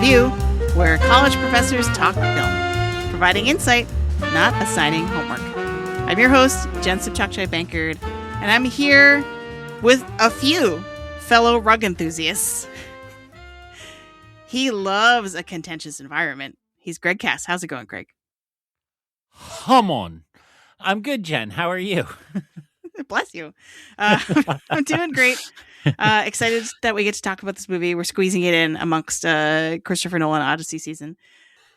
Review, where college professors talk film, providing insight, not assigning homework. I'm your host, Jen Sipchak-Bankard, and I'm here with a few fellow rug enthusiasts. He loves a contentious environment. He's Greg Cass. How's it going, Greg? Come on. I'm good, Jen. How are you? Bless you. I'm doing great. Excited that we get to talk about this movie. We're squeezing it in amongst Christopher Nolan Odyssey season.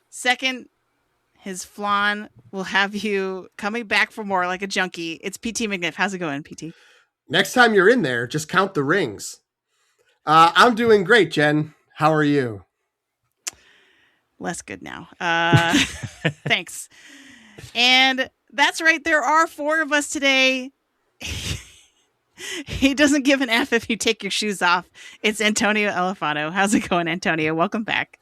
Second, his flan will have you coming back for more like a junkie. It's PT McNiff. How's it going, PT? Next time you're in there, just count the rings. I'm doing great, Jen. How are you? Less good now. Thanks. And that's right. There are four of us today. He doesn't give an F if you take your shoes off. It's Antonio Elefano. How's it going, Antonio? Welcome back.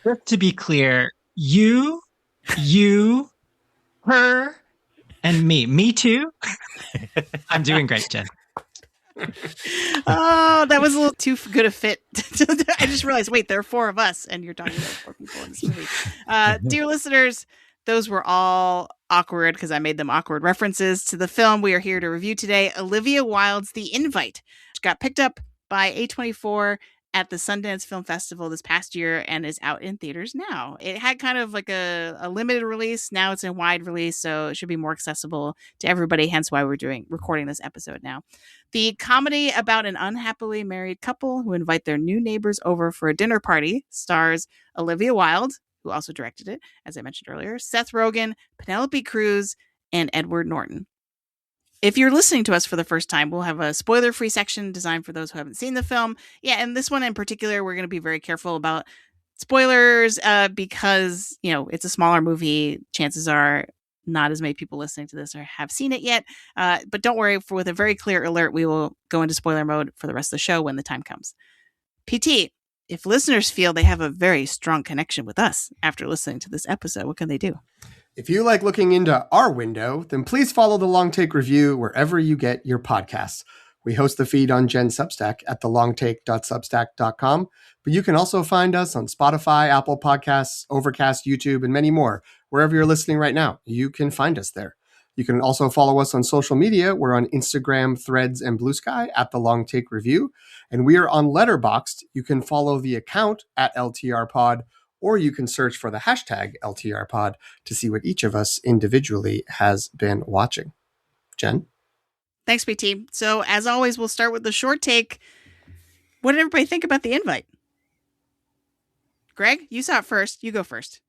Just to be clear, you, her, and me. Me too? I'm doing great, Jen. Oh, that was a little too good a fit. I just realized, wait, there are four of us, and you're talking about four people in this movie. Dear listeners, those were all awkward because I made them awkward references to the film we are here to review today, Olivia Wilde's The Invite, which got picked up by A24 at the Sundance Film Festival this past year and is out in theaters now. It had kind of like a limited release. Now it's a wide release, so it should be more accessible to everybody, hence why we're recording this episode now. The comedy about an unhappily married couple who invite their new neighbors over for a dinner party stars Olivia Wilde, who also directed it, as I mentioned earlier, Seth Rogen, Penelope Cruz, and Edward Norton. If you're listening to us for the first time, we'll have a spoiler-free section designed for those who haven't seen the film. Yeah, and this one in particular, we're going to be very careful about spoilers because, you know, it's a smaller movie. Chances are not as many people listening to this have seen it yet. But don't worry, with a very clear alert, we will go into spoiler mode for the rest of the show when the time comes. PT, if listeners feel they have a very strong connection with us after listening to this episode, what can they do? If you like looking into our window, then please follow The Long Take Review wherever you get your podcasts. We host the feed on Jen's Substack at thelongtake.substack.com, but you can also find us on Spotify, Apple Podcasts, Overcast, YouTube, and many more. Wherever you're listening right now, you can find us there. You can also follow us on social media. We're on Instagram, Threads, and Blue Sky at The Long Take Review, and we are on Letterboxd. You can follow the account at LTRpod, or you can search for the hashtag LTRpod to see what each of us individually has been watching. Jen? Thanks, PT. So, as always, we'll start with the short take. What did everybody think about The Invite? Greg, you saw it first. You go first.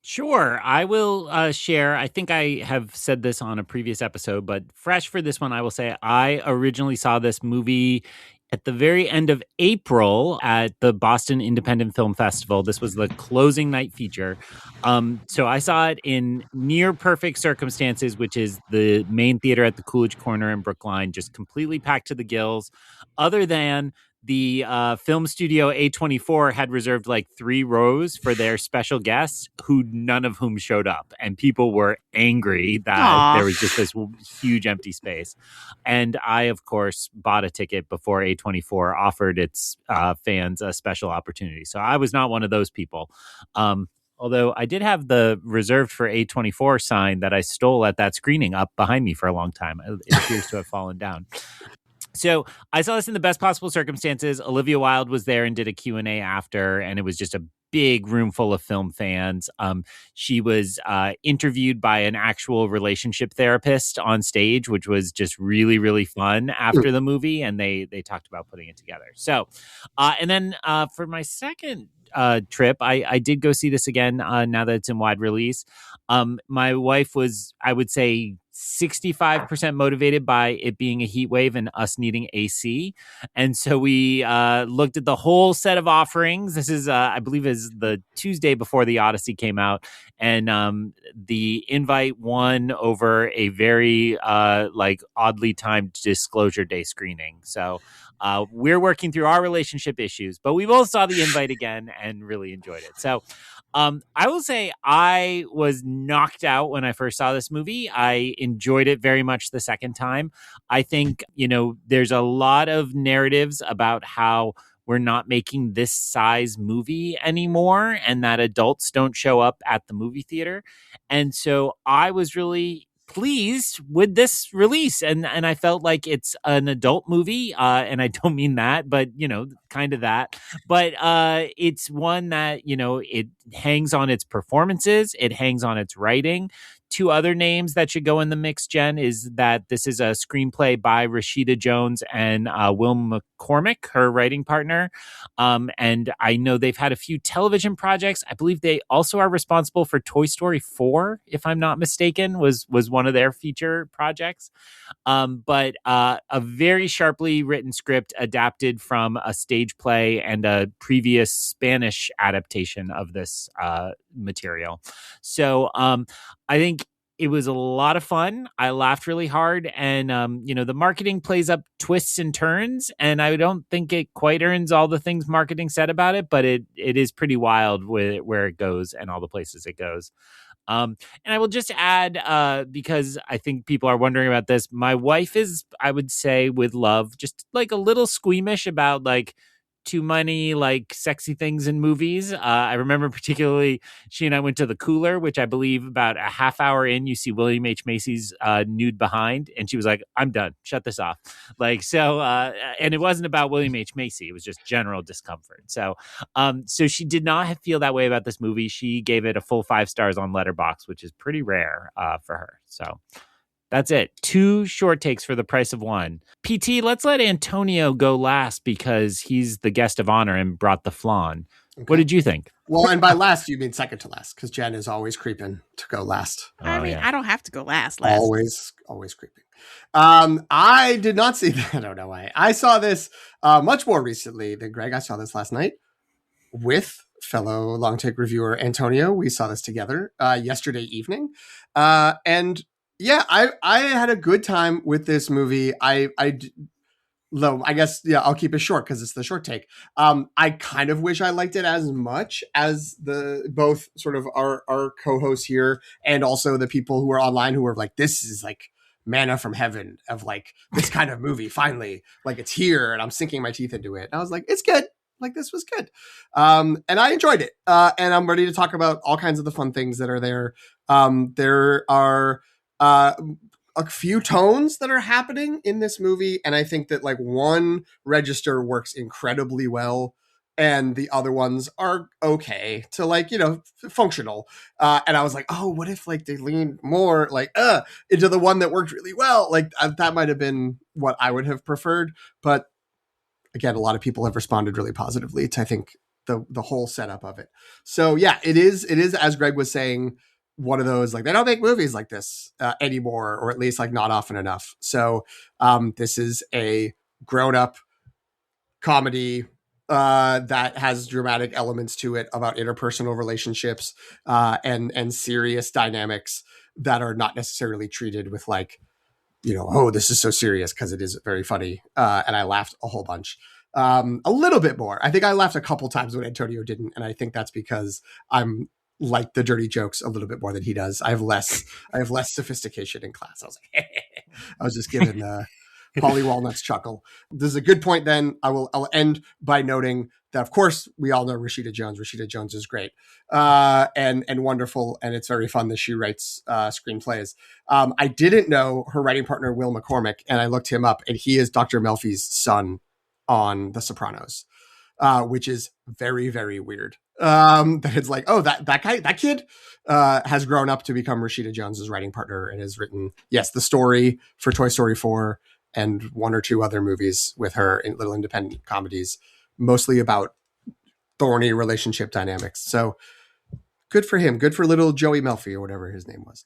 Sure. I will share. I think I have said this on a previous episode, but fresh for this one, I will say I originally saw this movie at the very end of April at the Boston Independent Film Festival. This was the closing night feature. So I saw it in near perfect circumstances, which is the main theater at the Coolidge Corner in Brookline, just completely packed to the gills, other than the film studio A24 had reserved like 3 rows for their special guests, none of whom showed up. And people were angry that there was just this huge empty space. And I, of course, bought a ticket before A24 offered its fans a special opportunity. So I was not one of those people. Although I did have the reserved for A24 sign that I stole at that screening up behind me for a long time. It appears to have fallen down. So I saw this in the best possible circumstances. Olivia Wilde was there and did a Q&A after, and it was just a big room full of film fans. She was interviewed by an actual relationship therapist on stage, which was just really, really fun after the movie, and they talked about putting it together. So, and then for my second trip, I did go see this again now that it's in wide release. My wife was, I would say, 65% motivated by it being a heat wave and us needing AC. And so we looked at the whole set of offerings. This is, I believe, is the Tuesday before the Odyssey came out. And the Invite won over a very oddly timed Disclosure Day screening. So we're working through our relationship issues, but we both saw the Invite again and really enjoyed it. So I will say I was knocked out when I first saw this movie. I enjoyed it very much the second time. I think, there's a lot of narratives about how we're not making this size movie anymore, and that adults don't show up at the movie theater. And so I was really pleased with this release, and I felt like it's an adult movie, and I don't mean that, but kind of that, but it's one that it hangs on its performances, it hangs on its writing. Two other names that should go in the mix, Jen, is that this is a screenplay by Rashida Jones and Will McCormick, her writing partner. And I know they've had a few television projects. I believe they also are responsible for Toy Story 4, if I'm not mistaken, was one of their feature projects. But a very sharply written script adapted from a stage play and a previous Spanish adaptation of this material. So I think it was a lot of fun. I laughed really hard, and the marketing plays up twists and turns, and I don't think it quite earns all the things marketing said about it, but it is pretty wild with where it goes and all the places it goes. And I will just add, because I think people are wondering about this, my wife is, I would say, with love, just like a little squeamish about like too many like sexy things in movies. I remember particularly she and I went to the Cooler, which I believe about a half hour in, you see William H. Macy's nude behind, and she was like, "I'm done. Shut this off." Like, so, and it wasn't about William H. Macy. It was just general discomfort. So she did not feel that way about this movie. She gave it a full 5 stars on Letterboxd, which is pretty rare for her. So that's it. 2 short takes for the price of 1. PT, let's let Antonio go last because he's the guest of honor and brought the flan. Okay. What did you think? Well, and by last, you mean second to last, because Jen is always creeping to go last. I mean, I don't have to go last. Always creeping. I did not see that. I don't know why. I saw this much more recently than Greg. I saw this last night with fellow long take reviewer Antonio. We saw this together yesterday evening. And yeah, I had a good time with this movie. I guess, yeah, I'll keep it short because it's the short take. I kind of wish I liked it as much as both sort of our co-hosts here and also the people who are online who are like, this is like manna from heaven of like this kind of movie. Finally, like it's here and I'm sinking my teeth into it. And I was like, it's good. Like this was good. And I enjoyed it. And I'm ready to talk about all kinds of the fun things that are there. There are a few tones that are happening in this movie, and I think that like one register works incredibly well and the other ones are okay to like, functional. And I was like, oh, what if like they leaned more like into the one that worked really well? Like that might have been what I would have preferred. But again, a lot of people have responded really positively to, I think, the whole setup of it. So yeah, it is, as Greg was saying, one of those, like, they don't make movies like this anymore, or at least like not often enough. So this is a grown-up comedy that has dramatic elements to it about interpersonal relationships and serious dynamics that are not necessarily treated with like, oh, this is so serious, because it is very funny. And I laughed a whole bunch. A little bit more. I think I laughed a couple times when Antonio didn't. And I think that's because I'm like the dirty jokes a little bit more than he does. I have less sophistication in class. I was like, I was just giving Polly Walnut's chuckle. This is a good point. Then I'll end by noting that, of course, we all know Rashida Jones. Rashida Jones is great and wonderful, and it's very fun that she writes screenplays. I didn't know her writing partner, Will McCormick, and I looked him up, and he is Dr. Melfi's son on The Sopranos, which is very, very weird. That it's like, oh, that kid has grown up to become Rashida Jones's writing partner and has written, yes, the story for Toy Story 4 and 1 or 2 other movies with her in little independent comedies, mostly about thorny relationship dynamics. So good for him. Good for little Joey Melfi, or whatever his name was.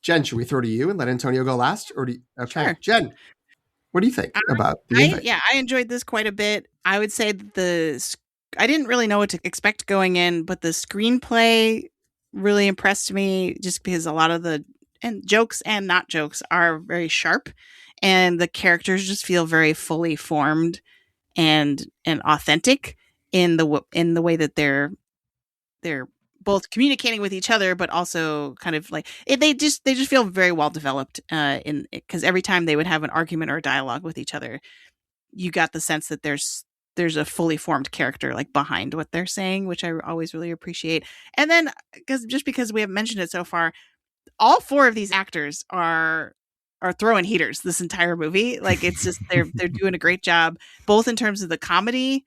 Jen, should we throw to you and let Antonio go last? Or okay, sure. Jen, what do you think about the invite? I enjoyed this quite a bit. I would say that I didn't really know what to expect going in, but the screenplay really impressed me, just because a lot of the jokes and not jokes are very sharp, and the characters just feel very fully formed and authentic in the way that they're both communicating with each other, but also kind of like they just feel very well developed because every time they would have an argument or a dialogue with each other, you got the sense that there's there's a fully formed character like behind what they're saying, which I always really appreciate. And then because we haven't mentioned it so far, all four of these actors are throwing heaters this entire movie. Like it's just they're doing a great job, both in terms of the comedy,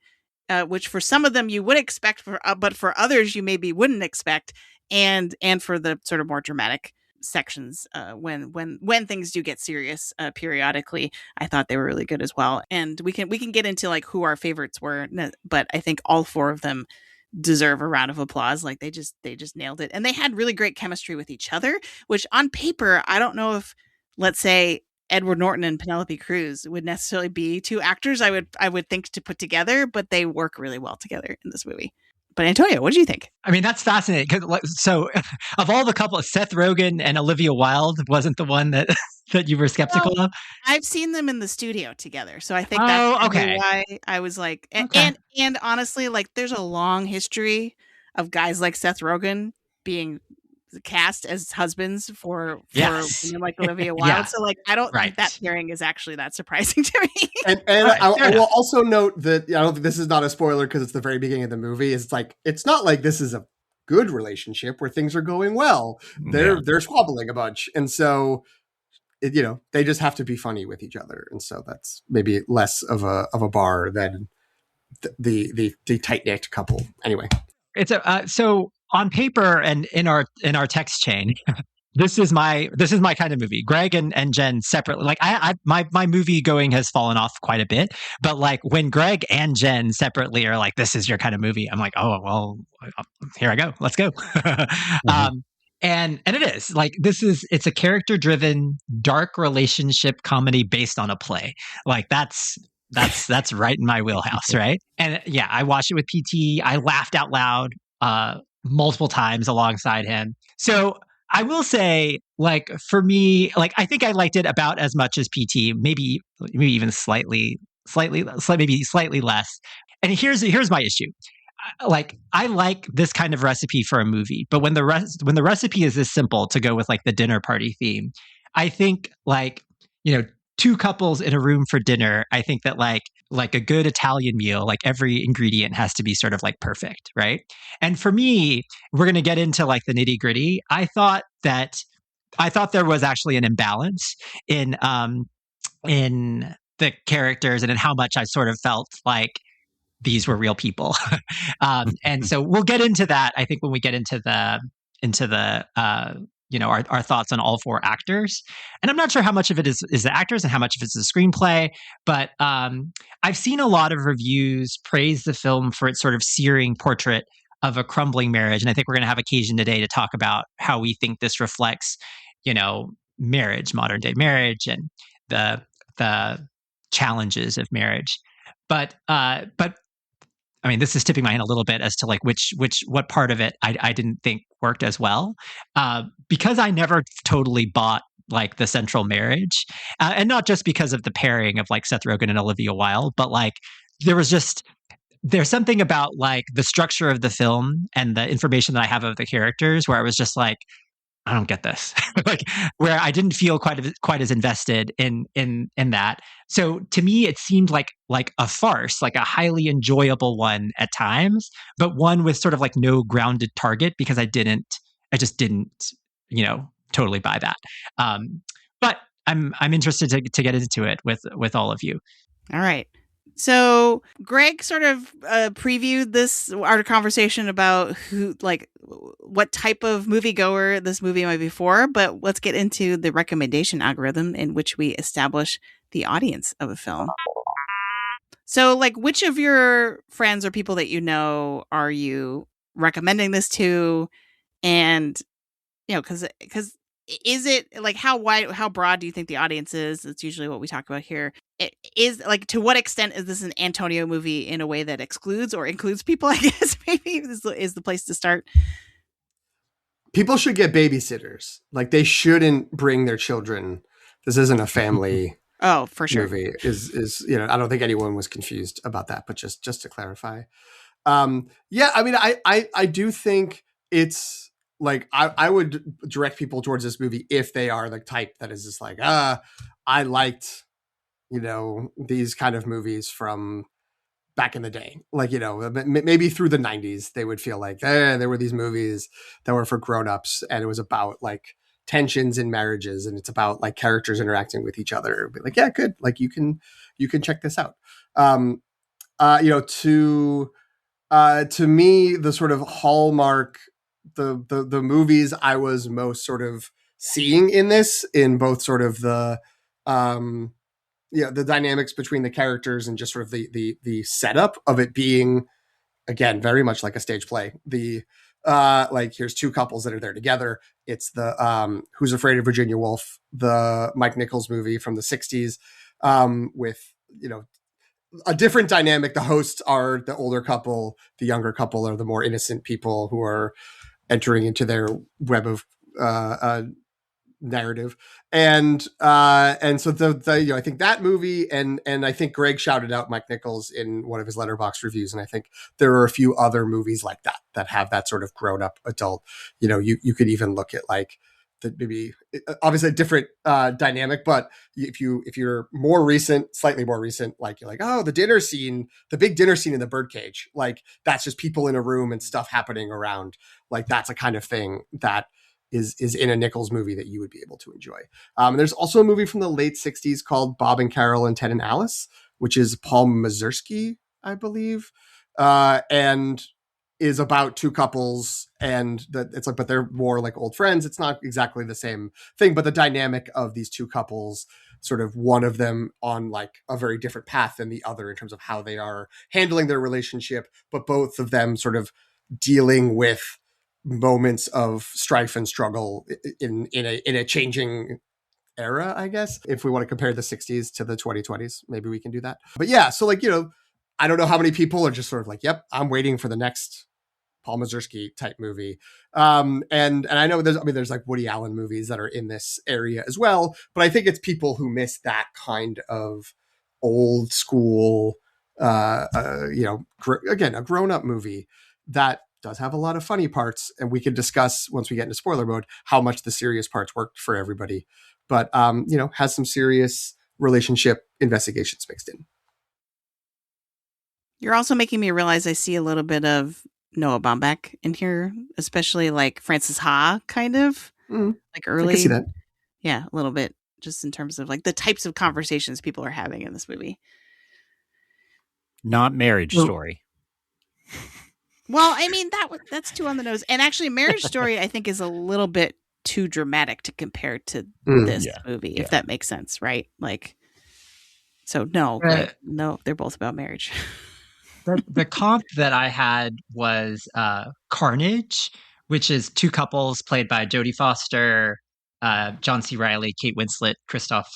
which for some of them you would expect, but for others you maybe wouldn't expect, and for the sort of more dramatic sections when things do get serious periodically. I thought they were really good as well, and we can get into like who our favorites were, but I think all four of them deserve a round of applause. Like they just nailed it, and they had really great chemistry with each other, which on paper I don't know if, let's say, Edward Norton and Penelope Cruz would necessarily be two actors I would think to put together, but they work really well together in this movie. But Antonio, what do you think? I mean, that's fascinating. So, of all the couples, Seth Rogen and Olivia Wilde wasn't the one that you were skeptical of. I've seen them in the studio together, so I think that's okay. why I was like, and honestly, like, there's a long history of guys like Seth Rogen being cast as husbands for women like Olivia Wilde. Yeah. So like I don't think that pairing is actually that surprising to me. And I will also note that I don't think this is not a spoiler because it's the very beginning of the movie. It's like it's not like this is a good relationship where things are going well. They're squabbling a bunch, and so they just have to be funny with each other, and so that's maybe less of a bar than the tight knit couple. Anyway, it's so on paper and in our text chain. This is my kind of movie. Greg and Jen separately, like my movie going has fallen off quite a bit, but like when Greg and Jen separately are like, this is your kind of movie, I'm like, oh well, here I go, let's go. Mm-hmm. And it is like it's a character driven dark relationship comedy based on a play. Like that's right in my wheelhouse, right? And yeah, I watched it with PT. I laughed out loud multiple times alongside him. So I will say, like, for me, like, I think I liked it about as much as PT, maybe even slightly less. And here's my issue. Like, I like this kind of recipe for a movie, but when the recipe is this simple to go with like the dinner party theme, I think like, two couples in a room for dinner, I think that like a good Italian meal, like every ingredient has to be sort of like perfect, right? And for me, we're going to get into like the nitty gritty. I thought there was actually an imbalance in the characters and in how much I sort of felt like these were real people. And so we'll get into that, I think, when we get into the our thoughts on all four actors. And I'm not sure how much of it is the actors and how much of it's the screenplay, but I've seen a lot of reviews praise the film for its sort of searing portrait of a crumbling marriage. And I think we're going to have occasion today to talk about how we think this reflects, marriage, modern day marriage, and the challenges of marriage. But I mean, this is tipping my hand a little bit as to like what part of it I didn't think worked as well, because I never totally bought like the central marriage, and not just because of the pairing of like Seth Rogen and Olivia Wilde, but like there's something about like the structure of the film and the information that I have of the characters where I was just like, I don't get this. Like where I didn't feel quite as invested in that. So to me, it seemed like a farce, like a highly enjoyable one at times, but one with sort of like no grounded target because I just didn't, totally buy that. But I'm interested to get into it with all of you. All right. So Greg sort of previewed our conversation about what type of moviegoer this movie might be for, but let's get into the recommendation algorithm in which we establish the audience of a film. So like, which of your friends or people that are you recommending this to? And, because is it like how broad do you think the audience is? That's usually what we talk about here. It is like, to what extent is this an Antonio movie in a way that excludes or includes people? I guess maybe this is the place to start. People should get babysitters. Like they shouldn't bring their children. This isn't a family. Oh, for sure. Movie is I don't think anyone was confused about that, but just to clarify. I mean, I do think it's like I would direct people towards this movie if they are the type that is just like, I liked, these kind of movies from back in the day. Like, maybe through the 90s, they would feel like, there were these movies that were for grownups, and it was about like tensions in marriages, and it's about like characters interacting with each other. Be like, yeah, good. Like you can check this out. To me, the sort of hallmark, the movies I was most sort of seeing in this, in both sort of the dynamics between the characters and just sort of the setup of it being, again, very much like a stage play. The like, here's two couples that are there together. It's the Who's Afraid of Virginia Woolf, the Mike Nichols movie from the 60s, with, a different dynamic. The hosts are the older couple, the younger couple are the more innocent people who are entering into their web of narrative. And so I think that movie, and I think Greg shouted out Mike Nichols in one of his Letterboxd reviews, and I think there are a few other movies like that have that sort of grown up adult. You could even look at like maybe obviously a different dynamic, but if you're more recent, slightly more recent, like you're like, oh, the dinner scene, the big dinner scene in the birdcage, like that's just people in a room and stuff happening around. Like that's a kind of thing that is in a Nichols movie that you would be able to enjoy. There's also a movie from the late 60s called Bob and Carol and Ted and Alice, which is Paul Mazursky, I believe, and is about two couples, and that it's like, but they're more like old friends. It's not exactly the same thing, but the dynamic of these two couples, sort of one of them on like a very different path than the other in terms of how they are handling their relationship, but both of them sort of dealing with moments of strife and struggle in a changing era, I guess. If we want to compare the 60s to the 2020s, maybe we can do that. But yeah, so like, I don't know how many people are just sort of like, yep, I'm waiting for the next Paul Mazursky type movie. And I know there's like Woody Allen movies that are in this area as well, but I think it's people who miss that kind of old school, again, a grown up movie that does have a lot of funny parts, and we could discuss once we get into spoiler mode how much the serious parts worked for everybody, but has some serious relationship investigations mixed in. You're also making me realize I see a little bit of Noah Baumbach in here, especially like Frances Ha, kind of like early. I can see that. Yeah, a little bit, just in terms of like the types of conversations people are having in this movie. Not Marriage Story. Well, I mean, that's too on the nose. And actually, Marriage Story, I think, is a little bit too dramatic to compare to this movie, if that makes sense, right? Like, so no, they're both about marriage. The comp that I had was Carnage, which is two couples played by Jodie Foster, John C. Reilly, Kate Winslet, Christoph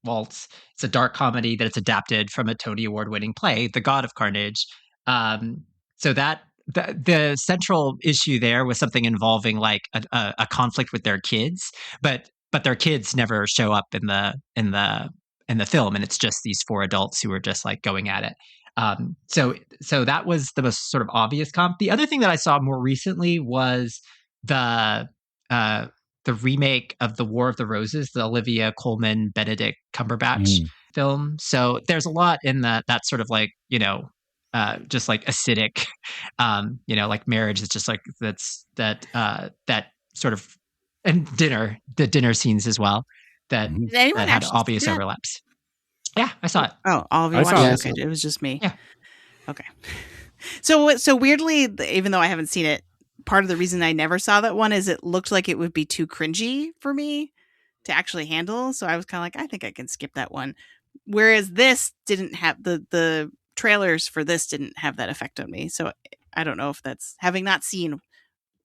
Waltz. It's a dark comedy that it's adapted from a Tony Award-winning play, The God of Carnage. So that the central issue there was something involving like a conflict with their kids, but their kids never show up in the film, and it's just these four adults who are just like going at it. So that was the most sort of obvious comp. The other thing that I saw more recently was the remake of The War of the Roses, the Olivia Colman, Benedict Cumberbatch film. So there's a lot in that sort of like, just like acidic, like marriage. It's just like that sort of, and the dinner scenes as well that had obvious overlaps. Yeah, I saw it. Oh, all of you watched it? Okay, it was just me. Yeah. Okay. So weirdly, even though I haven't seen it, part of the reason I never saw that one is it looked like it would be too cringy for me to actually handle. So I was kind of like, I think I can skip that one. Whereas this didn't have the trailers for this didn't have that effect on me. So I don't know if that's, having not seen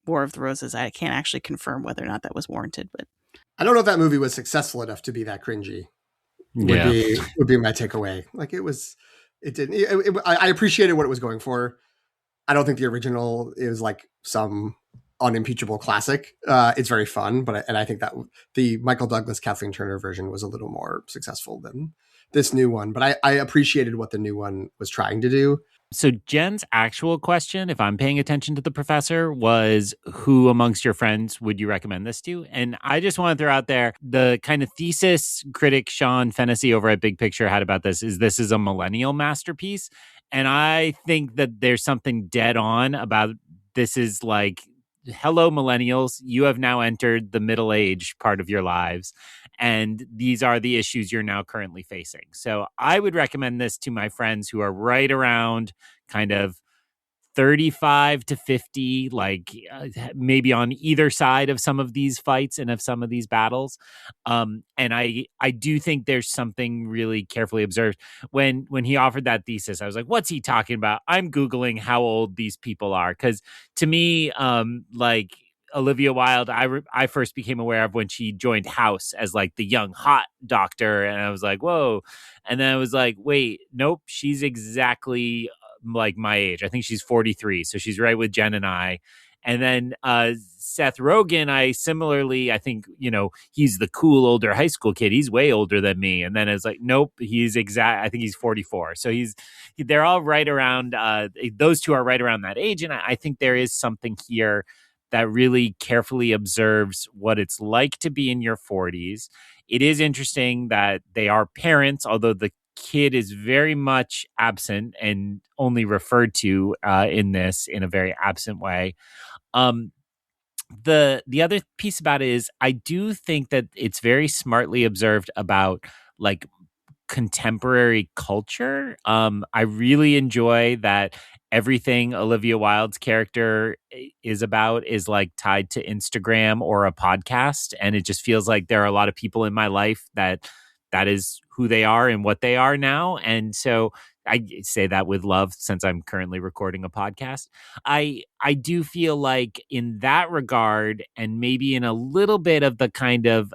War of the Roses, I can't actually confirm whether or not that was warranted. But I don't know if that movie was successful enough to be that cringy. Would be my takeaway. Like I appreciated what it was going for. I don't think the original is like some unimpeachable classic. It's very fun, but I think that the Michael Douglas, Kathleen Turner version was a little more successful than this new one. But I appreciated what the new one was trying to do. So Jen's actual question, if I'm paying attention to the professor, was who amongst your friends would you recommend this to? And I just want to throw out there the kind of thesis critic Sean Fennessy over at Big Picture had about this is a millennial masterpiece. And I think that there's something dead on about this is like, hello, millennials, you have now entered the middle age part of your lives. And these are the issues you're now currently facing. So I would recommend this to my friends who are right around kind of 35 to 50, like maybe on either side of some of these fights and of some of these battles. And I do think there's something really carefully observed. When he offered that thesis, I was like, what's he talking about? I'm Googling how old these people are. Because to me, like Olivia Wilde, I first became aware of when she joined House as like the young hot doctor. And I was like, whoa. And then I was like, wait, nope, she's exactly like my age. I think she's 43. So she's right with Jen and I. And then Seth Rogen, I think, he's the cool older high school kid. He's way older than me. And then it's like, nope, I think he's 44. So they're all right around, those two are right around that age. And I think there is something here that really carefully observes what it's like to be in your 40s. It is interesting that they are parents, although the kid is very much absent and only referred to in this in a very absent way. The other piece about it is I do think that it's very smartly observed about like contemporary culture. I really enjoy that everything Olivia Wilde's character is about is like tied to Instagram or a podcast. And it just feels like there are a lot of people in my life that is who they are and what they are now. And so I say that with love since I'm currently recording a podcast. I do feel like in that regard, and maybe in a little bit of the kind of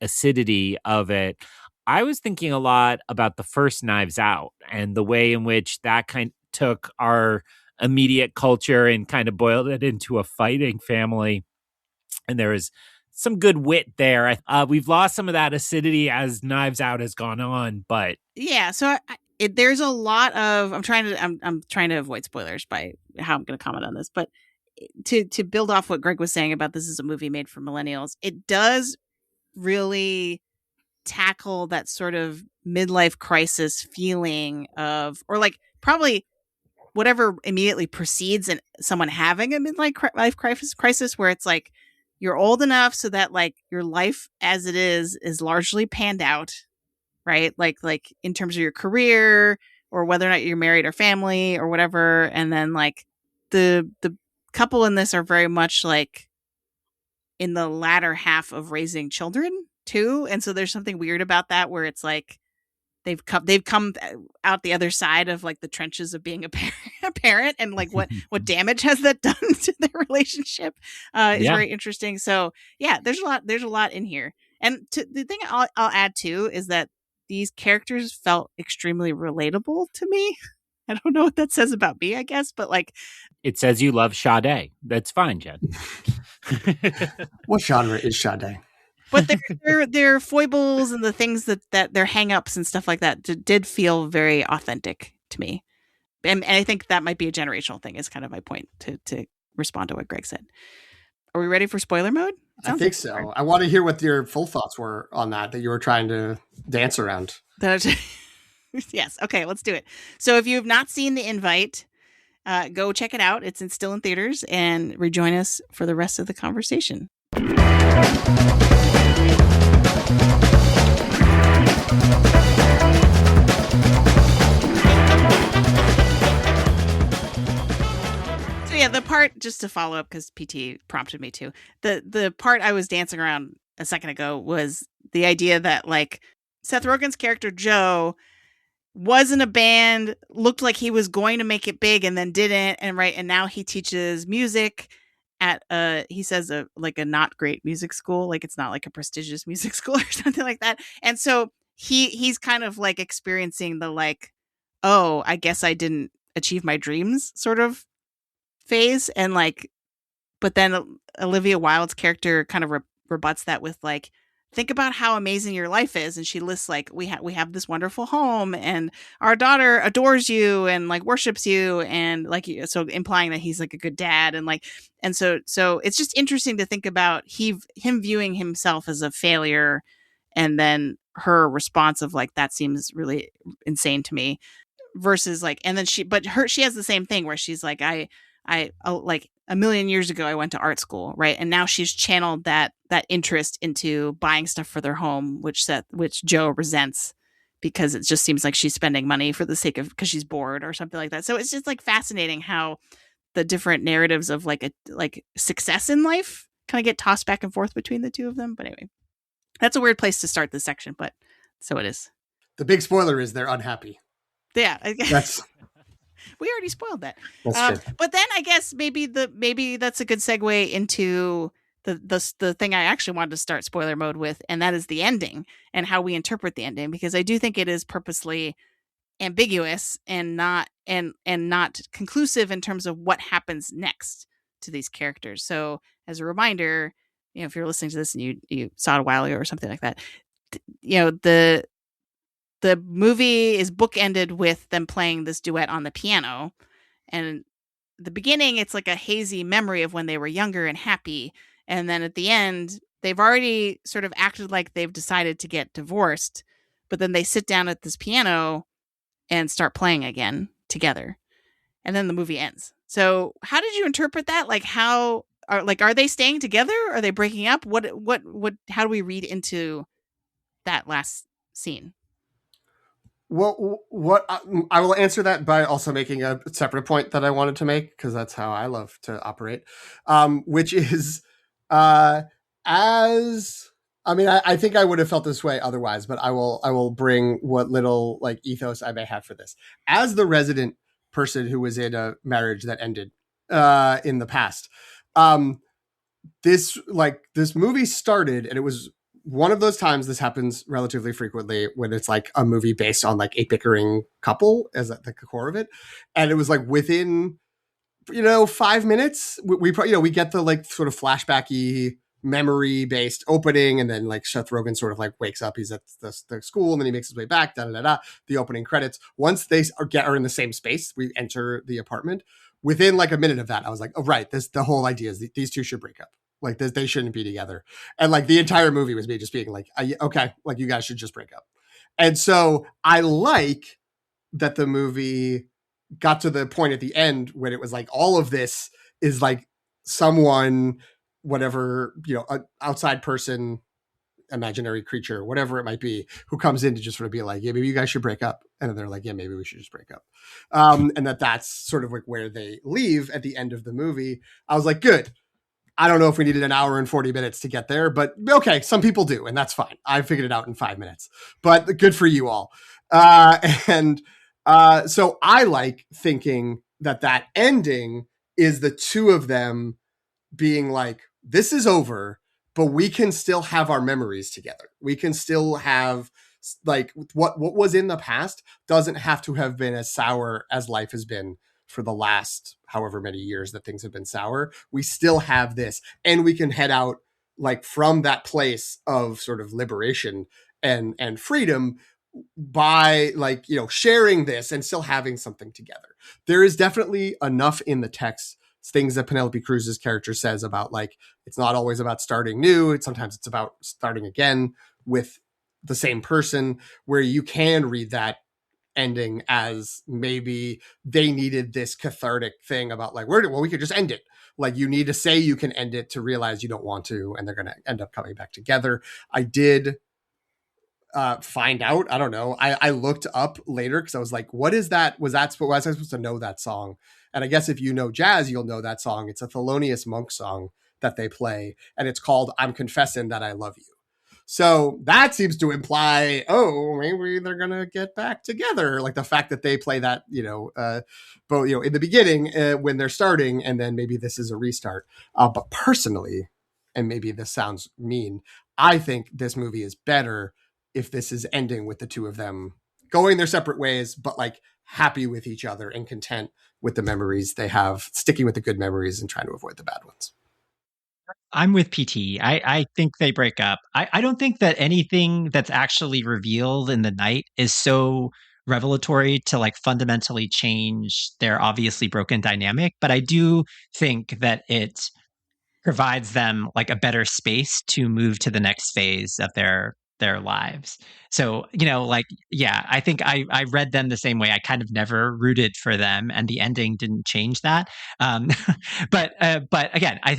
acidity of it, I was thinking a lot about the first Knives Out and the way in which that kind of took our immediate culture and kind of boiled it into a fighting family. And there was some good wit there. We've lost some of that acidity as Knives Out has gone on, but yeah. So there's a lot of I'm trying to avoid spoilers by how I'm going to comment on this, but to build off what Greg was saying about this is a movie made for millennials, it does really tackle that sort of midlife crisis feeling of, or like probably whatever immediately precedes someone having a midlife crisis, where it's like you're old enough so that like your life as it is largely panned out, right? Like in terms of your career or whether or not you're married or family or whatever. And then like the couple in this are very much like in the latter half of raising children too. And so there's something weird about that where it's like they've come out the other side of like the trenches of being a parent and like what damage has that done to their relationship is very interesting. So yeah, there's a lot in here. And the thing I'll add too is that these characters felt extremely relatable to me. I don't know what that says about me, I guess, but like it says you love Sade. That's fine, Jen. What genre is Sade? But their foibles and the things that their hangups and stuff like that did feel very authentic to me. And I think that might be a generational thing is kind of my point to respond to what Greg said. Are we ready for spoiler mode? I think so. I want to hear what your full thoughts were on that you were trying to dance around. Yes. Okay, let's do it. So if you have not seen The Invite, go check it out. It's still in theaters, and rejoin us for the rest of the conversation. So yeah, the part, just to follow up because PT prompted me to, the part I was dancing around a second ago was the idea that like Seth Rogen's character Joe was in a band, looked like he was going to make it big and then didn't, and now he teaches music at he says a not great music school, like it's not like a prestigious music school or something like that. And so he's kind of like experiencing the like, oh, I guess I didn't achieve my dreams sort of phase. And like, but then Olivia Wilde's character kind of rebuts that with like, think about how amazing your life is. And she lists like, we have this wonderful home and our daughter adores you and like worships you. And like, so implying that he's like a good dad. And like, and so it's just interesting to think about him viewing himself as a failure. And then her response of like, that seems really insane to me. versus like, and then she has the same thing where she's like, I like a million years ago, I went to art school, right? And now she's channeled that interest into buying stuff for their home, which Joe resents because it just seems like she's spending money for the sake of, because she's bored or something like that. So it's just like fascinating how the different narratives of like success in life kind of get tossed back and forth between the two of them. But anyway, that's a weird place to start this section, but so it is. The big spoiler is they're unhappy. Yeah, That's we already spoiled that. That's true. But then I guess maybe that's a good segue into the thing I actually wanted to start spoiler mode with, and that is the ending and how we interpret the ending, because I do think it is purposely ambiguous and not conclusive in terms of what happens next to these characters. So as a reminder, if you're listening to this and you saw it a while ago or something like that, the movie is bookended with them playing this duet on the piano. And the beginning, it's like a hazy memory of when they were younger and happy. And then at the end, they've already sort of acted like they've decided to get divorced, but then they sit down at this piano and start playing again together. And then the movie ends. So how did you interpret that? Like, are they staying together? Are they breaking up? How do we read into that last scene? Well, what I will answer that by also making a separate point that I wanted to make, because that's how I love to operate, which is I think I would have felt this way otherwise, but I will bring what little like ethos I may have for this. As the resident person who was in a marriage that ended in the past, this movie started, and it was one of those times, this happens relatively frequently, when it's like a movie based on like a bickering couple as at the core of it. And it was like within, 5 minutes, we get the like sort of flashbacky memory based opening. And then like Seth Rogen sort of like wakes up, he's at the school, and then he makes his way back, the opening credits. Once they are in the same space, we enter the apartment. Within like a minute of that, I was like, oh, right. The whole idea is these two should break up. Like they shouldn't be together. And like the entire movie was me just being like, okay, like you guys should just break up. And so I like that the movie got to the point at the end when it was like, all of this is like someone, whatever, an outside person, imaginary creature, whatever it might be, who comes in to just sort of be like, yeah, maybe you guys should break up. And then they're like, yeah, maybe we should just break up. And that's sort of like where they leave at the end of the movie. I was like, good. I don't know if we needed an hour and 40 minutes to get there, but okay, some people do, and that's fine. I figured it out in 5 minutes, but good for you all. So I like thinking that ending is the two of them being like, this is over, but we can still have our memories together. We can still have like what was in the past doesn't have to have been as sour as life has been for the last however many years that things have been sour. We still have this, and we can head out like from that place of sort of liberation and freedom by like, sharing this and still having something together. There is definitely enough in the text, things that Penelope Cruz's character says about like, it's not always about starting new. Sometimes it's about starting again with the same person, where you can read that ending as maybe they needed this cathartic thing about like, we could just end it. Like you need to say you can end it to realize you don't want to, and they're going to end up coming back together. I did find out, I don't know. I looked up later because I was like, what is that? Was I supposed to know that song? And I guess if you know jazz, you'll know that song. It's a Thelonious Monk song that they play, and it's called I'm Confessing That I Love You. So that seems to imply, oh, maybe they're going to get back together. Like the fact that they play that, both, in the beginning when they're starting, and then maybe this is a restart. But personally, and maybe this sounds mean, I think this movie is better if this is ending with the two of them going their separate ways, but like happy with each other and content with the memories they have, sticking with the good memories and trying to avoid the bad ones. I'm with PT. I think they break up. I don't think that anything that's actually revealed in the night is so revelatory to like fundamentally change their obviously broken dynamic. But I do think that it provides them like a better space to move to the next phase of their their lives. So, I think I read them the same way. I kind of never rooted for them, and the ending didn't change that. Um, but again, I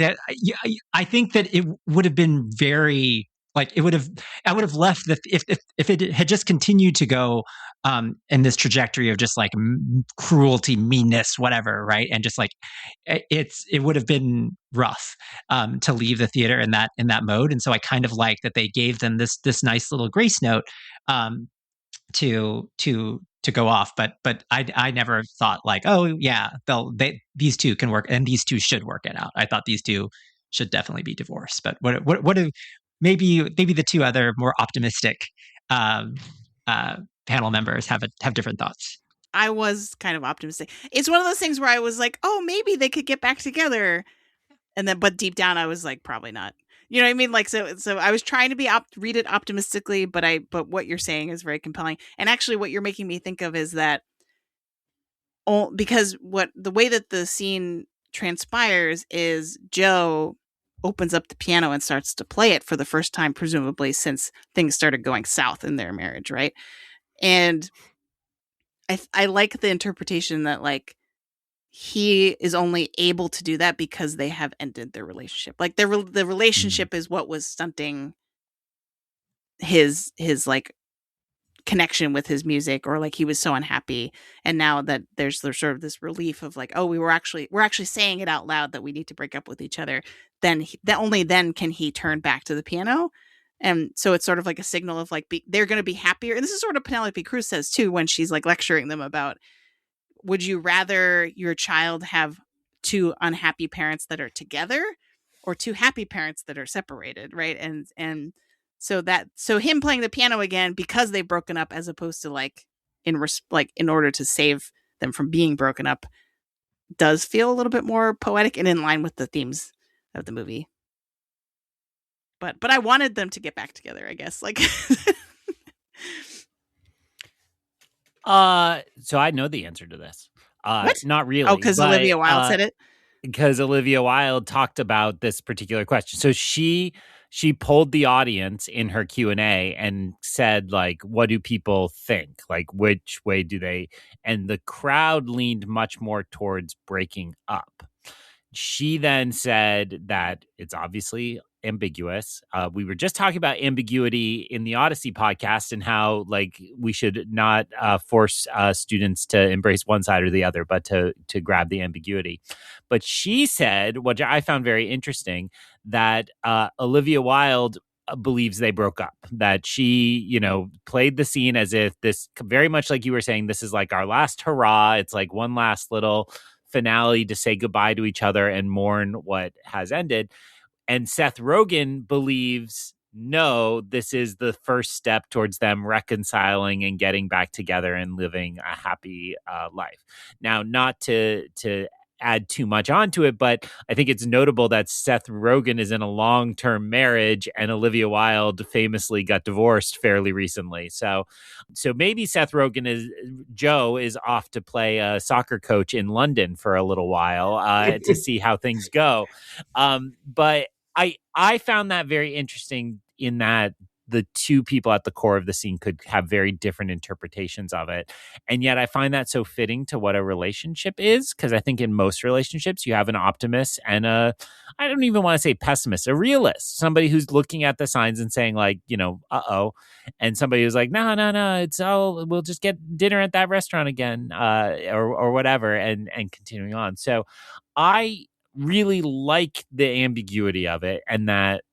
think that it would have been very I would have left if it had just continued to go in this trajectory of just like cruelty, meanness, whatever, right? And just like it would have been rough to leave the theater in that mode. And so I kind of like that they gave them this nice little grace note to go off. But I never thought like, oh yeah, these two can work and these two should work it out. I thought these two should definitely be divorced. But what do maybe the two other more optimistic panel members have different thoughts? I was kind of optimistic. It's one of those things where I was like, oh, maybe they could get back together. And then, but deep down, I was like, probably not. You know what I mean? Like, so I was trying to read it optimistically, but what you're saying is very compelling. And actually, what you're making me think of is that, because the way that the scene transpires is Joe opens up the piano and starts to play it for the first time, presumably since things started going south in their marriage, right? And I like the interpretation that like he is only able to do that because they have ended their relationship. Like the relationship is what was stunting his like connection with his music, or like he was so unhappy. And now that there's sort of this relief of like, oh, we're actually saying it out loud that we need to break up with each other. Then only then can he turn back to the piano. And so it's sort of like a signal of like, they're going to be happier. And this is sort of Penelope Cruz says too, when she's like lecturing them about, would you rather your child have two unhappy parents that are together or two happy parents that are separated? Right. And so him playing the piano again, because they've broken up, as opposed to like in order to save them from being broken up, does feel a little bit more poetic and in line with the themes of the movie. But I wanted them to get back together, I guess. Like, so I know the answer to this. What? Not really. Oh, because Olivia Wilde said it. Because Olivia Wilde talked about this particular question. So she polled the audience in her Q&A and said, like, what do people think? Like, which way do they? And the crowd leaned much more towards breaking up. She then said that it's obviously ambiguous. We were just talking about ambiguity in the Odyssey podcast and how like we should not force students to embrace one side or the other, but to grab the ambiguity. But she said, which I found very interesting, that Olivia Wilde believes they broke up, that she, played the scene as if this, very much like you were saying, this is like our last hurrah. It's like one last little finale to say goodbye to each other and mourn what has ended. And Seth Rogen believes, no, this is the first step towards them reconciling and getting back together and living a happy life. Now, not to add too much onto it, but I think it's notable that Seth Rogen is in a long-term marriage and Olivia Wilde famously got divorced fairly recently. So maybe Seth Rogen Joe is off to play a soccer coach in London for a little while to see how things go. But I found that very interesting in that the two people at the core of the scene could have very different interpretations of it. And yet I find that so fitting to what a relationship is, because I think in most relationships you have an optimist and I don't even want to say pessimist, a realist, somebody who's looking at the signs and saying like, uh-oh. And somebody who's like, no, we'll just get dinner at that restaurant again or whatever and continuing on. So I really like the ambiguity of it and that,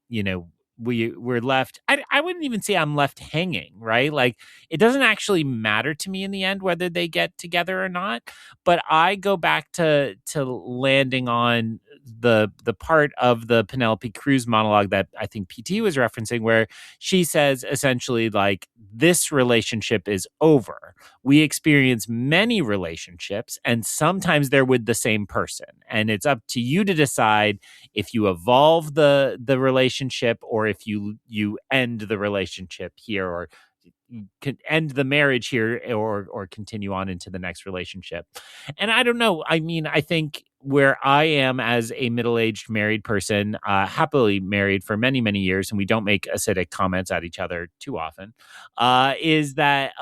we're left, I wouldn't even say I'm left hanging, right? Like it doesn't actually matter to me in the end whether they get together or not, but I go back to landing on the part of the Penelope Cruz monologue that I think PT was referencing, where she says essentially like, this relationship is over. We experience many relationships and sometimes they're with the same person. And it's up to you to decide if you evolve the relationship or if you end the relationship here, or end the marriage here or continue on into the next relationship. And I don't know. I mean, I think where I am as a middle-aged married person, happily married for many, many years, and we don't make acidic comments at each other too often, is that,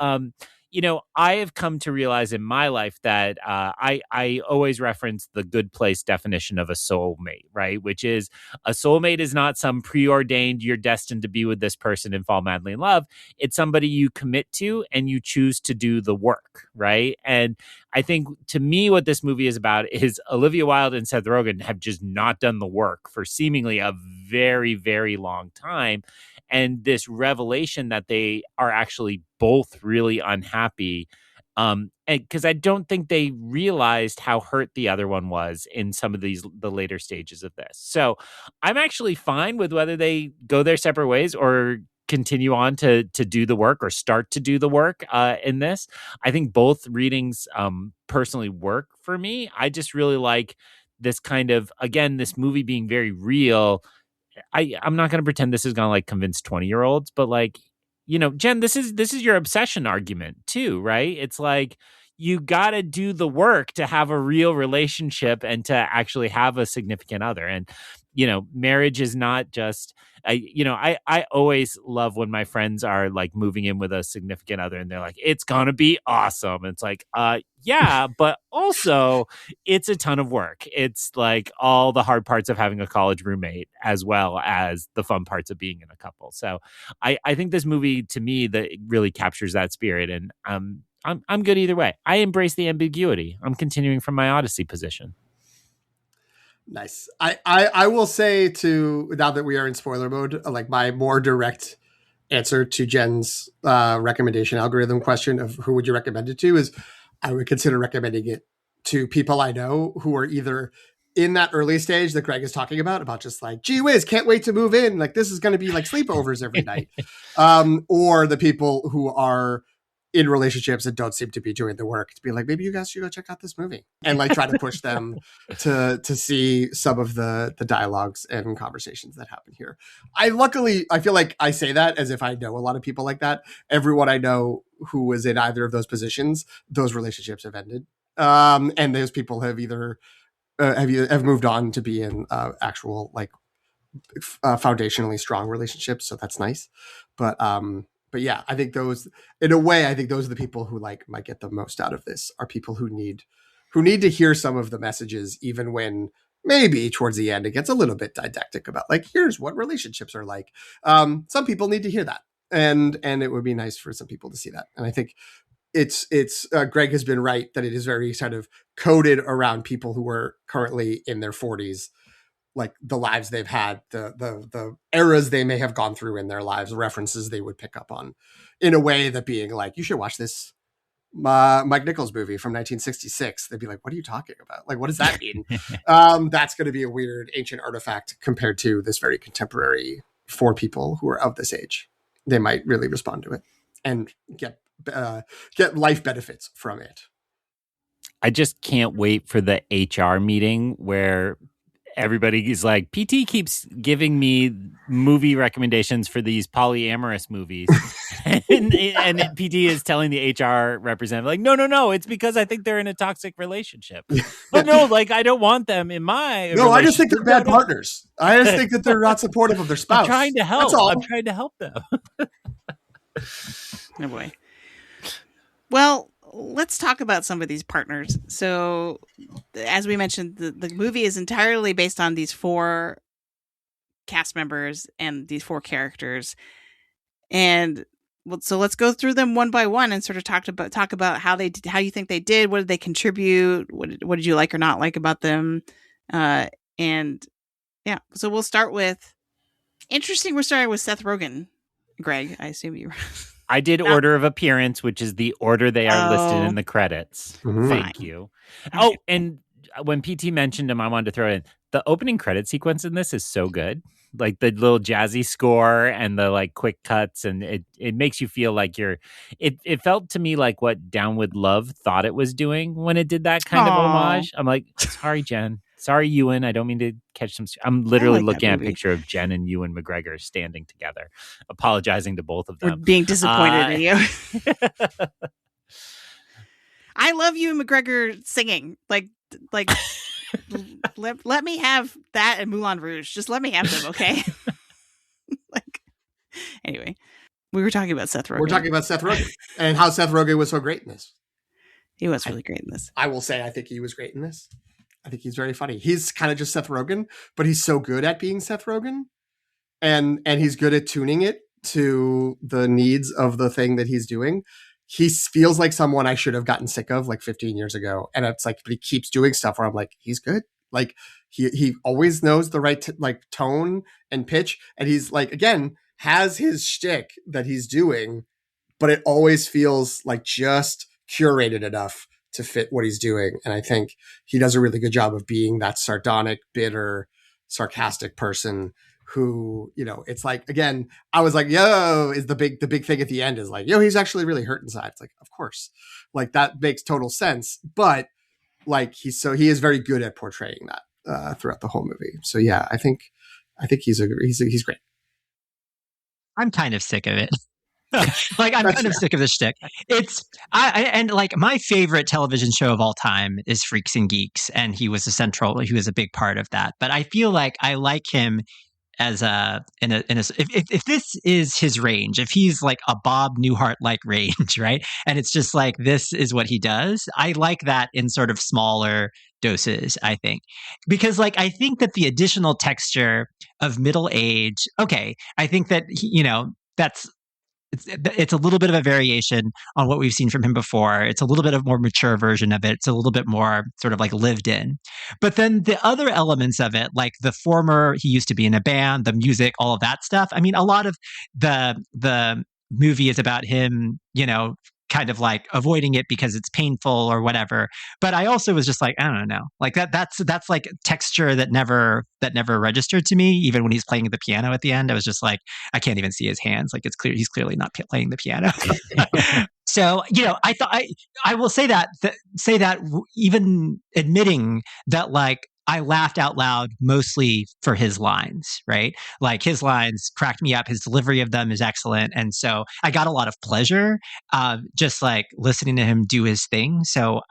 I have come to realize in my life that I always reference the Good Place definition of a soulmate, right? Which is a soulmate is not some preordained, you're destined to be with this person and fall madly in love. It's somebody you commit to and you choose to do the work, right? And I think to me, what this movie is about is Olivia Wilde and Seth Rogen have just not done the work for seemingly a very, very long time. And this revelation that they are actually both really unhappy, because I don't think they realized how hurt the other one was in some of the later stages of this. So I'm actually fine with whether they go their separate ways or continue on to do the work or start to do the work in this. I think both readings personally work for me. I just really like this kind of, again, this movie being very real. I'm not going to pretend this is going to like convince 20-year-olds, but like, Jen, this is your obsession argument too, right? It's like you got to do the work to have a real relationship and to actually have a significant other. And, marriage is not just, I always love when my friends are like moving in with a significant other and they're like, it's going to be awesome. It's like, yeah, but also it's a ton of work. It's like all the hard parts of having a college roommate as well as the fun parts of being in a couple. So I think this movie, to me, that really captures that spirit. And I'm good either way. I embrace the ambiguity. I'm continuing from my Odyssey position. Nice. I will say now that we are in spoiler mode, like my more direct answer to Jen's recommendation algorithm question of who would you recommend it to is I would consider recommending it to people I know who are either in that early stage that Greg is talking about just like, gee whiz, can't wait to move in. Like this is going to be like sleepovers every night. Or the people who are in relationships and don't seem to be doing the work to be like, maybe you guys should go check out this movie and like try to push them to see some of the dialogues and conversations that happen here. I feel like I say that as if I know a lot of people like that. Everyone I know who was in either of those positions, those relationships have ended. And those people have either have moved on to be in actual like foundationally strong relationships. So that's nice. But yeah, I think those are the people who like might get the most out of this are people who need to hear some of the messages, even when maybe towards the end it gets a little bit didactic about like, here's what relationships are like. Some people need to hear that. And it would be nice for some people to see that. And I think it's Greg has been right that it is very kind of coded around people who are currently in their 40s, like the lives they've had, the eras they may have gone through in their lives, references they would pick up on in a way that being like, you should watch this Mike Nichols movie from 1966. They'd be like, what are you talking about? Like, what does that mean? That's going to be a weird ancient artifact compared to this very contemporary for people who are of this age. They might really respond to it and get life benefits from it. I just can't wait for the HR meeting where everybody is like, PT keeps giving me movie recommendations for these polyamorous movies. and PT is telling the HR representative, like, no, it's because I think they're in a toxic relationship. But no, like, I don't want them in my No, I just think they're bad partners. I just think that they're not supportive of their spouse. I'm trying to help. That's all. I'm trying to help them. Oh, boy. Well, let's talk about some of these partners. So, as we mentioned, the movie is entirely based on these 4 cast members and these 4 characters. And so let's go through them one by one and sort of talk about how you think they did. What did they contribute? What did you like or not like about them? And yeah, so we'll start with interesting. We're starting with Seth Rogen. Greg, I assume you. I did order of appearance, which is the order they are listed in the credits. Mm-hmm. Thank you. Okay. Oh, and when PT mentioned him, I wanted to throw it in. The opening credit sequence in this is so good. Like the little jazzy score and the like quick cuts, and it makes you feel like it felt to me like what Down with Love thought it was doing when it did that kind of homage. I'm like, sorry, Jen. Sorry, Ewan. I don't mean to catch some. I'm literally like that looking at a movie. picture of Jen and Ewan McGregor standing together, apologizing to both of We're them. being disappointed in you. I love Ewan McGregor singing. Like let me have that and Moulin Rouge. Just let me have them, okay? Like, anyway, we were talking about Seth Rogen. We're talking about Seth Rogen and how Seth Rogen was so great in this. He was really great in this. I will say, I think he was great in this. I think he's very funny. He's kind of just Seth Rogen, but he's so good at being Seth Rogen, and he's good at tuning it to the needs of the thing that he's doing. He feels like someone I should have gotten sick of like 15 years ago. And it's like, but he keeps doing stuff where I'm like, he's good. Like he always knows the right like tone and pitch. And he's like, again, has his shtick that he's doing, but it always feels like just curated enough to fit what he's doing. And I think he does a really good job of being that sardonic, bitter, sarcastic person who, you know, it's like, again, I was like, yo, is the big thing at the end is like, yo, he's actually really hurt inside. It's like, of course, like that makes total sense. But like, he is very good at portraying that throughout the whole movie. So yeah, I think he's great. I'm kind of sick of it. Like, I'm kind of sick of this shtick. And like my favorite television show of all time is Freaks and Geeks, and he was a big part of that. But I feel like I like him as if this is his range, if he's like a Bob Newhart like range, right? And it's just like, this is what he does. I like that in sort of smaller doses, I think, because like, I think that the additional texture of middle age, okay, I think that, you know, it's a little bit of a variation on what we've seen from him before. It's a little bit of more mature version of it. It's a little bit more sort of like lived in. But then the other elements of it, like he used to be in a band, the music, all of that stuff. I mean, a lot of the movie is about him, you know, kind of like avoiding it because it's painful or whatever. But I also was just like, I don't know, like that's like texture that never registered to me. Even when he's playing the piano at the end, I was just like, I can't even see his hands. Like, it's clear he's clearly not playing the piano. So, you know, I thought I will say that even admitting that, like, I laughed out loud mostly for his lines, right? Like, his lines cracked me up. His delivery of them is excellent. And so I got a lot of pleasure just like listening to him do his thing. So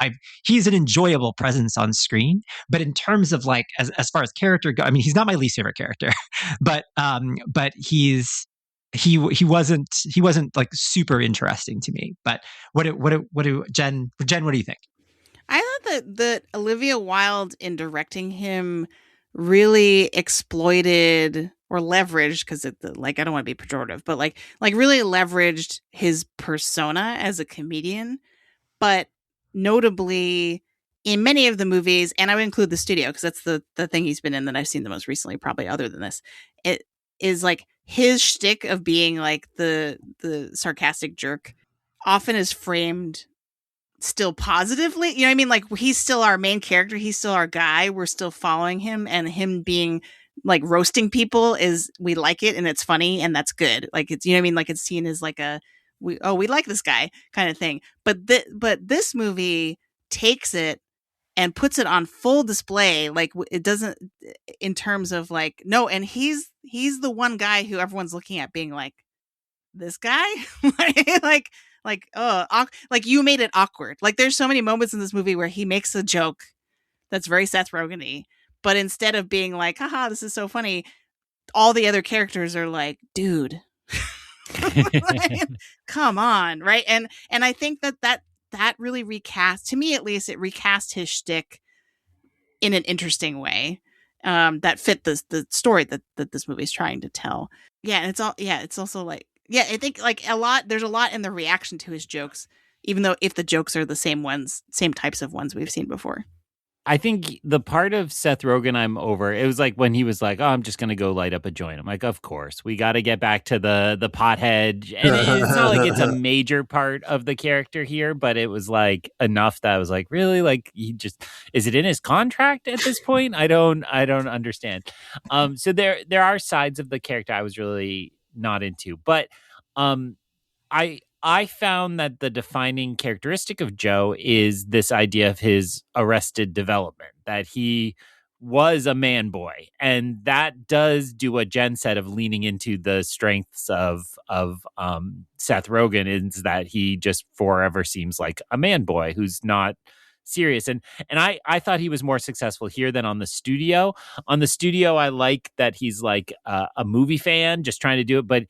he's an enjoyable presence on screen. But in terms of like, as far as character go, I mean, he's not my least favorite character, but he wasn't like super interesting to me. But Jen, what do you think? I thought that Olivia Wilde, in directing him, really exploited or leveraged, because like, I don't want to be pejorative, but like really leveraged his persona as a comedian. But notably, in many of the movies, and I would include The Studio because that's the thing he's been in that I've seen the most recently, probably other than this, it is like his shtick of being like the sarcastic jerk often is framed still positively. You know what I mean? Like, he's still our main character. He's still our guy. We're still following him, and him being like roasting people we like it, and it's funny, and that's good. Like, it's, you know what I mean? Like, it's seen as like we like this guy kind of thing. But this movie takes it and puts it on full display. Like, it doesn't, in terms of like, no, and he's the one guy who everyone's looking at being like, this guy? like, like, you made it awkward. Like, there's so many moments in this movie where he makes a joke that's very Seth Rogen-y, but instead of being like, haha, this is so funny, all the other characters are like, dude, like, come on, right? And I think that really recast, to me at least, it recast his shtick in an interesting way that fit the story that this movie is trying to tell. Yeah, and it's also like, yeah, I think like there's a lot in the reaction to his jokes, even though if the jokes are the same types of ones we've seen before. I think the part of Seth Rogen I'm over, it was like when he was like, oh, I'm just going to go light up a joint. I'm like, of course, we got to get back to the pothead. And it's not like it's a major part of the character here, but it was like enough that I was like, really? Like, is it in his contract at this point? I don't understand. So there are sides of the character I was really not into, but I found that the defining characteristic of Joe is this idea of his arrested development, that he was a man boy, and that does do what Jen said of leaning into the strengths of Seth Rogen, is that he just forever seems like a man boy who's not serious. And I thought he was more successful here than on the studio. On the studio, I like that he's like a movie fan just trying to do it. But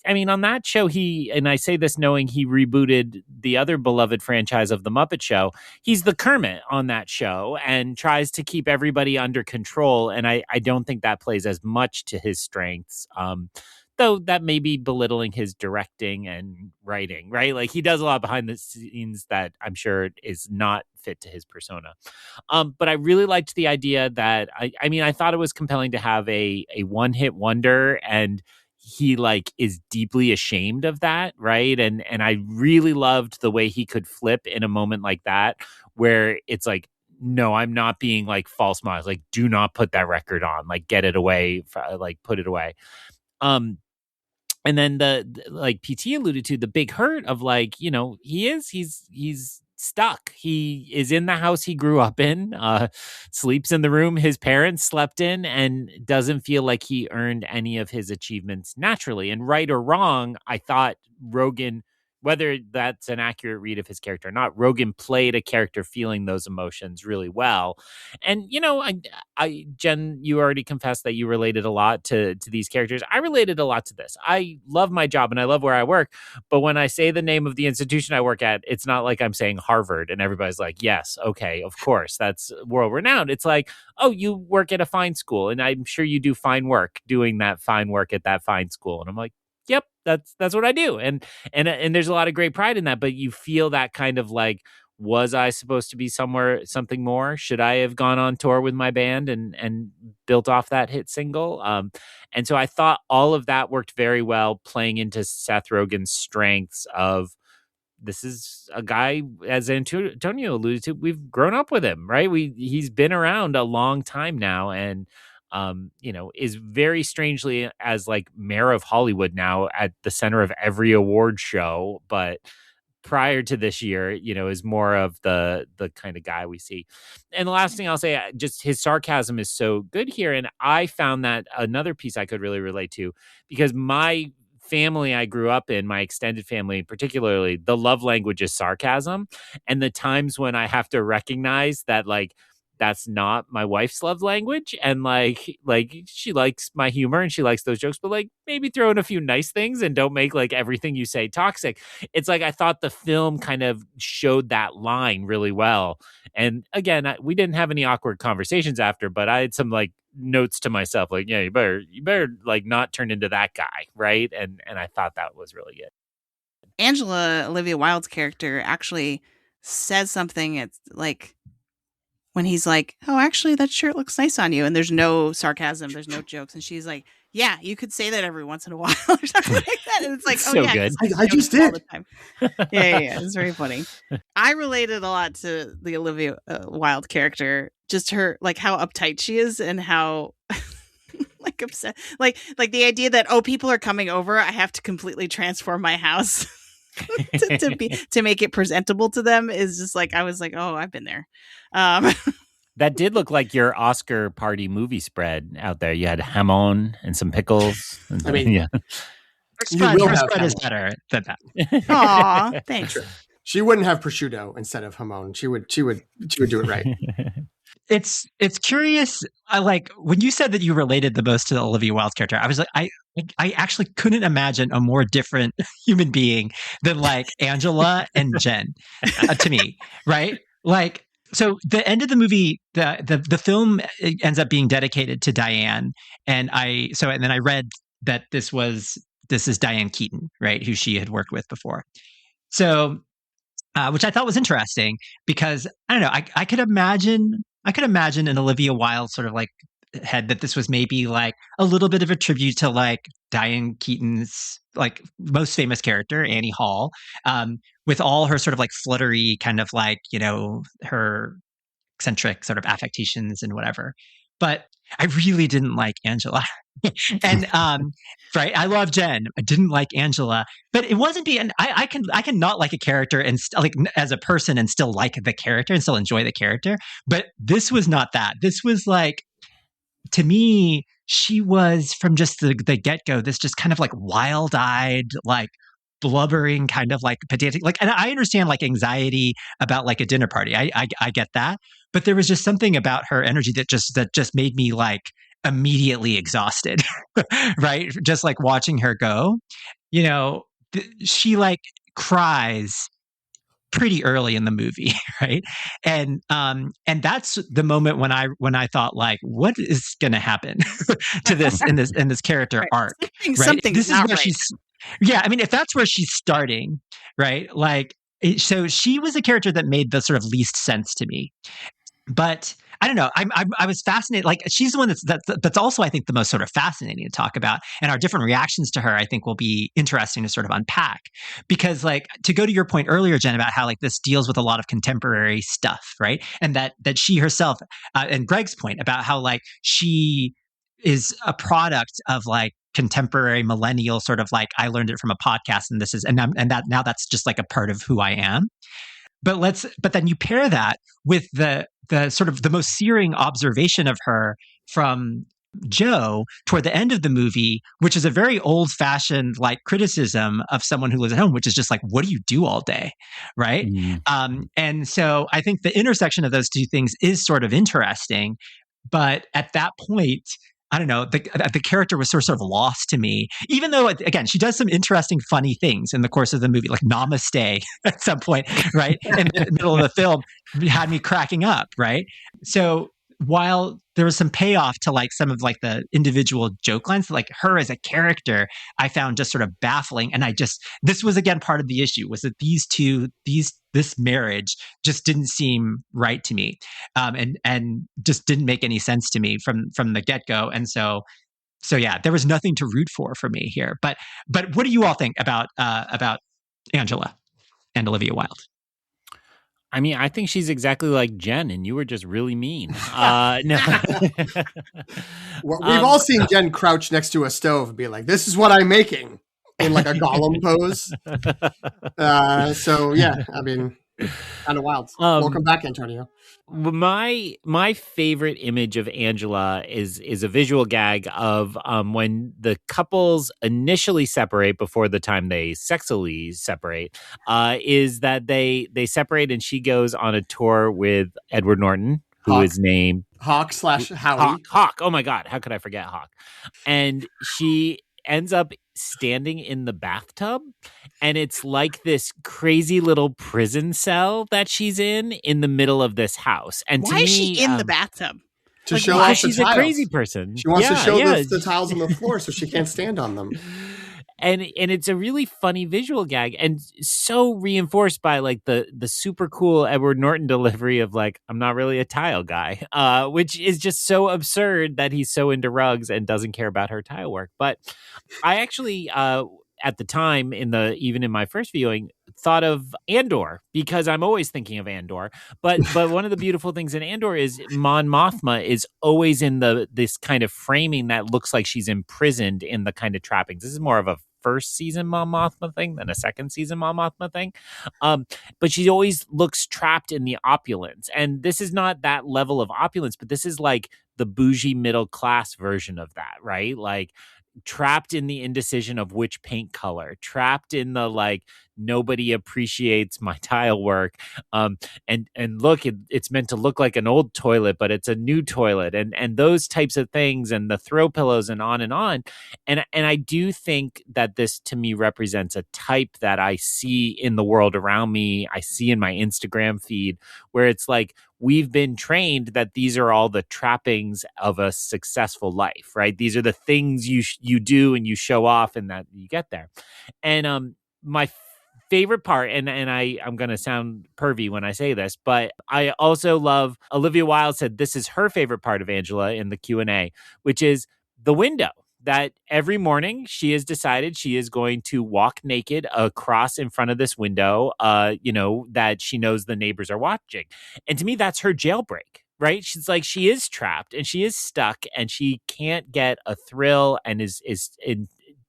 on that show, and I say this knowing he rebooted the other beloved franchise of The Muppet Show, he's the Kermit on that show and tries to keep everybody under control. And I don't think that plays as much to his strengths. Though that may be belittling his directing and writing, right? Like, he does a lot behind the scenes that I'm sure is not fit to his persona. But I really liked the idea that, I thought it was compelling to have a one-hit wonder, and he like is deeply ashamed of that, right? And I really loved the way he could flip in a moment like that, where it's like, no, I'm not being like false modest. Like, do not put that record on. Like, get it away. Like, put it away. And then the like PT alluded to, the big hurt of like, he's stuck. He is in the house he grew up in, sleeps in the room his parents slept in, and doesn't feel like he earned any of his achievements naturally. And right or wrong, I thought Rogen, whether that's an accurate read of his character or not, Rogen played a character feeling those emotions really well. And, Jen, you already confessed that you related a lot to these characters. I related a lot to this. I love my job and I love where I work. But when I say the name of the institution I work at, it's not like I'm saying Harvard and everybody's like, yes, okay, of course, that's world renowned. It's like, oh, you work at a fine school, and I'm sure you do fine work doing that fine work at that fine school. And I'm like, yep, that's what I do. And there's a lot of great pride in that, but you feel that kind of like, was I supposed to be something more? Should I have gone on tour with my band and built off that hit single? And so I thought all of that worked very well, playing into Seth Rogen's strengths of, this is a guy, as Antonio alluded to, we've grown up with him, right? He's been around a long time now, and is very strangely, as like mayor of Hollywood now, at the center of every award show. But prior to this year, is more of the kind of guy we see. And the last thing I'll say, just his sarcasm is so good here. And I found that another piece I could really relate to, because my family I grew up in, my extended family particularly, the love language is sarcasm. And the times when I have to recognize that, like, that's not my wife's love language, and like she likes my humor and she likes those jokes, but like maybe throw in a few nice things and don't make like everything you say toxic. It's like, I thought the film kind of showed that line really well. And again, we didn't have any awkward conversations after, but I had some like notes to myself, like, yeah, you better like not turn into that guy, right? And I thought that was really good. Angela, Olivia Wilde's character, actually says something. It's like, when he's like, oh, actually, that shirt looks nice on you. And there's no sarcasm. There's no jokes. And she's like, yeah, you could say that every once in a while or something like that. And it's like, oh, so yeah. Good. I just did. All the time. Yeah. It's very funny. I related a lot to the Olivia Wilde character. Just her, like, how uptight she is and how like upset. Like the idea that, oh, people are coming over. I have to completely transform my house. to make it presentable to them is just like, I was like, oh, I've been there. That did look like your Oscar party movie spread out there. You had jamón and some pickles. Yeah. Her spread is better than that. Aw, thanks. She wouldn't have prosciutto instead of jamón. She would do it right. It's curious. I like when you said that you related the most to the Olivia Wilde's character. I was like, I actually couldn't imagine a more different human being than like Angela and Jen to me, right? Like, so the end of the movie, the film ends up being dedicated to Diane, and then I read that this is Diane Keaton, right, who she had worked with before. So, which I thought was interesting because I don't know, I could imagine an Olivia Wilde sort of like head that this was maybe like a little bit of a tribute to like Diane Keaton's like most famous character, Annie Hall, with all her sort of like fluttery kind of like, her eccentric sort of affectations and whatever. But I really didn't like Angela. And right, I love Jen. I didn't like Angela, but it wasn't I can not like a character and like as a person and still like the character and still enjoy the character. But this was not that. This was like to me, she was from just the get-go, this just kind of like wild-eyed, like blubbering kind of like pedantic, like, and I understand like anxiety about like a dinner party. I get that. But there was just something about her energy that just made me like immediately exhausted, right? Just like watching her go, you know, she like cries pretty early in the movie, right? And that's the moment when I thought like, what is going to happen to this in this character Right. arc? Something's This is not where right. she's, yeah. I mean, if that's where she's starting, right? Like, so she was a character that made the sort of least sense to me. But I don't know. I was fascinated. Like, she's the one that's also, I think, the most sort of fascinating to talk about, and our different reactions to her, I think, will be interesting to sort of unpack. Because, like, to go to your point earlier, Jen, about how like this deals with a lot of contemporary stuff, right? And that she herself, and Greg's point about how like she is a product of like contemporary millennial sort of like, I learned it from a podcast, and this is and that now that's just like a part of who I am. But then you pair that with the sort of the most searing observation of her from Joe toward the end of the movie, which is a very old-fashioned like criticism of someone who lives at home, which is just like, what do you do all day, right? And so I think the intersection of those two things is sort of interesting. But at that point, I don't know, the character was sort of lost to me, even though, again, she does some interesting, funny things in the course of the movie, like namaste at some point, right? In the middle of the film, had me cracking up, right? So while there was some payoff to like some of like the individual joke lines, like her as a character, I found just sort of baffling. And this was again part of the issue, was that this marriage just didn't seem right to me, and just didn't make any sense to me from the get-go. And so yeah, there was nothing to root for me here. But what do you all think about Angela and Olivia Wilde? I mean, I think she's exactly like Jen, and you were just really mean. No. Well, we've all seen Jen crouch next to a stove and be like, "This is what I'm making," in like a Gollum pose. So yeah, I mean, kind of wild. Welcome back, Antonio. My favorite image of Angela is a visual gag of when the couples initially separate before the time they sexually separate, is that they separate and she goes on a tour with Edward Norton, who is named Hawk/Howie. Hawk. Oh my God, how could I forget Hawk? And she ends up standing in the bathtub, and it's like this crazy little prison cell that she's in the middle of this house. And why is she in the bathtub? To show off the she's tiles. a crazy person. She wants to show the tiles on the floor so she can't stand on them. And it's a really funny visual gag, and so reinforced by like the super cool Edward Norton delivery of like, I'm not really a tile guy, which is just so absurd that he's so into rugs and doesn't care about her tile work. But I actually at the time, even in my first viewing, thought of Andor, because I'm always thinking of Andor. But one of the beautiful things in Andor is Mon Mothma is always in this kind of framing that looks like she's imprisoned in the kind of trappings. This is more of a first season Mon Mothma thing than a second season Mon Mothma thing. But she always looks trapped in the opulence. And this is not that level of opulence, but this is like the bougie middle class version of that, right? Like trapped in the indecision of which paint color, trapped in the like, nobody appreciates my tile work. And look, it's meant to look like an old toilet, but it's a new toilet, and those types of things, and the throw pillows, and on and on. And I do think that this to me represents a type that I see in the world around me. I see in my Instagram feed, where it's like, we've been trained that these are all the trappings of a successful life, right? These are the things you do and you show off, and that you get there. And my favorite part, and I'm going to sound pervy when I say this, but I also love, Olivia Wilde said this is her favorite part of Angela in the Q&A, which is the window. That every morning she has decided she is going to walk naked across in front of this window, that she knows the neighbors are watching. And to me, that's her jailbreak, right? She's like, she is trapped and she is stuck and she can't get a thrill and is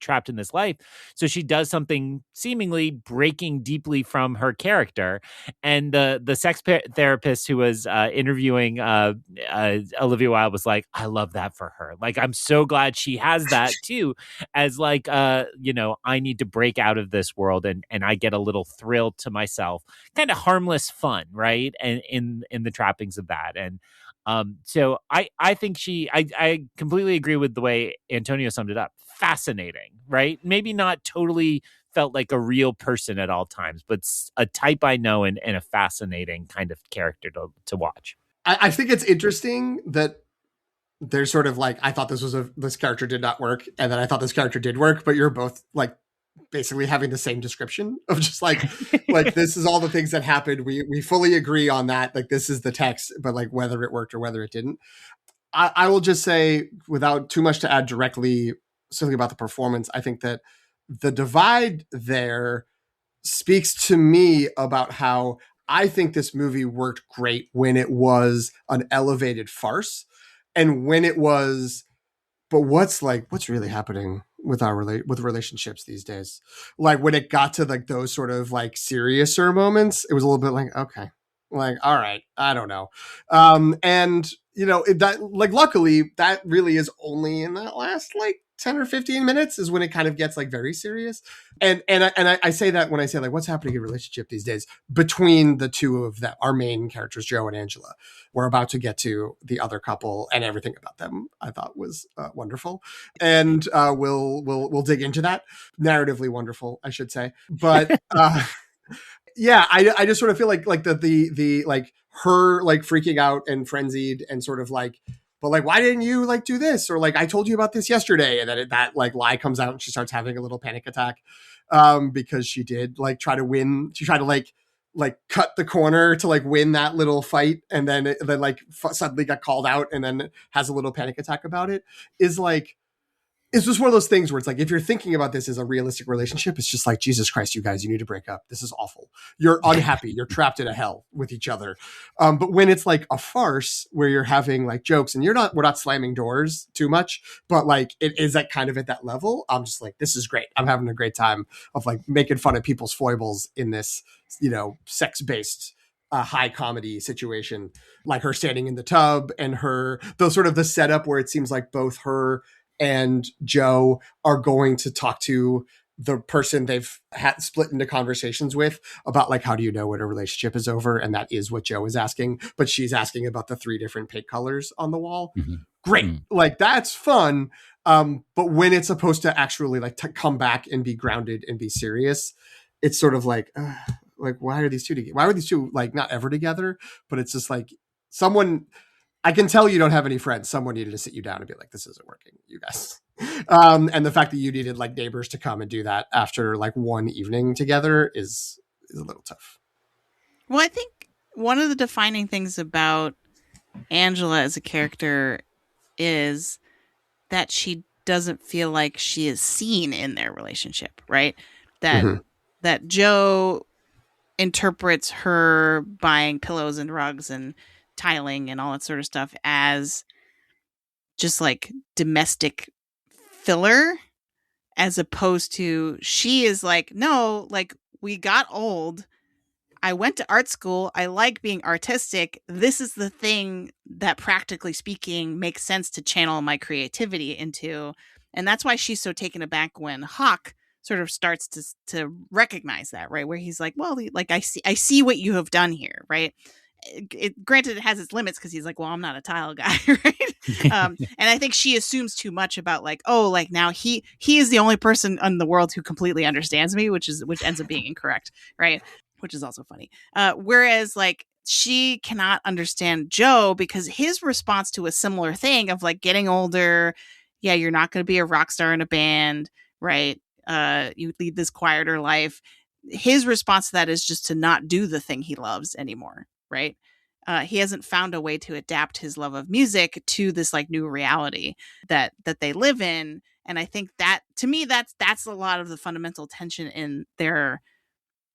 trapped in this life. So she does something seemingly breaking deeply from her character. And the sex therapist who was interviewing Olivia Wilde was like, I love that for her. Like, I'm so glad she has that too, as like, I need to break out of this world, and I get a little thrill to myself, kind of harmless fun, right? And in the trappings of that. And so I think I completely agree with the way Antonio summed it up. Fascinating, right? Maybe not totally felt like a real person at all times, but a type I know, and a fascinating kind of character to watch. I think it's interesting that there's sort of like, I thought this character did not work, and then I thought this character did work, but you're both like basically having the same description of just like this is all the things that happened. We fully agree on that. Like, this is the text, but like whether it worked or whether it didn't. I will just say, without too much to add directly something about the performance, I think that the divide there speaks to me about how I think this movie worked great when it was an elevated farce, and when it was, but what's really happening with with relationships these days? Like, when it got to like those sort of like seriouser moments, it was a little bit like, okay, like, all right, I don't know. And that, like, luckily that really is only in that last like 10 or 15 minutes is when it kind of gets like very serious. And I say that when I say like, what's happening in a relationship these days between the two of them, our main characters, Joe and Angela. We're about to get to the other couple, and everything about them I thought was wonderful. And we'll dig into that. Narratively wonderful, I should say. But yeah, I just sort of feel like the like her like freaking out and frenzied and sort of like, but like, why didn't you like do this? Or like, I told you about this yesterday. And then that like lie comes out and she starts having a little panic attack because she did like try to win. She tried to like cut the corner to like win that little fight. And then suddenly got called out and then has a little panic attack about it. Is like, it's just one of those things where it's like, if you're thinking about this as a realistic relationship, it's just like, Jesus Christ, you guys, you need to break up. This is awful. You're unhappy. You're trapped in a hell with each other. But when it's like a farce where you're having like jokes and we're not slamming doors too much, but like it is that kind of at that level, I'm just like, this is great. I'm having a great time of like making fun of people's foibles in this, sex-based high comedy situation, like her standing in the tub and the setup where it seems like both her and Joe are going to talk to the person they've split into conversations with about like, how do you know when a relationship is over? And that is what Joe is asking, but she's asking about the 3 different paint colors on the wall. Mm-hmm. Great. Mm-hmm. Like, that's fun. But when it's supposed to actually like come back and be grounded and be serious, it's sort of like why are these two together? Why are these two like not ever together? But it's just like, I can tell you don't have any friends. Someone needed to sit you down and be like, this isn't working, you guys. And the fact that you needed like neighbors to come and do that after like one evening together is a little tough. Well, I think one of the defining things about Angela as a character is that she doesn't feel like she is seen in their relationship, right? That Joe interprets her buying pillows and rugs and tiling and all that sort of stuff as just like domestic filler, as opposed to she is like, no, like, we got old. I went to art school. I like being artistic. This is the thing that, practically speaking, makes sense to channel my creativity into. And that's why she's so taken aback when Hawk sort of starts to recognize that, right? Where he's like, well, like, I see what you have done here, right? Granted, it has its limits because he's like, well, I'm not a tile guy, right? And I think she assumes too much about like, oh, like now he is the only person in the world who completely understands me, which ends up being incorrect, right? Which is also funny. Whereas like she cannot understand Joe because his response to a similar thing of like getting older, yeah, you're not going to be a rock star in a band, right? You lead this quieter life. His response to that is just to not do the thing he loves anymore. Right. He hasn't found a way to adapt his love of music to this like new reality that they live in. And I think that, to me, that's a lot of the fundamental tension in their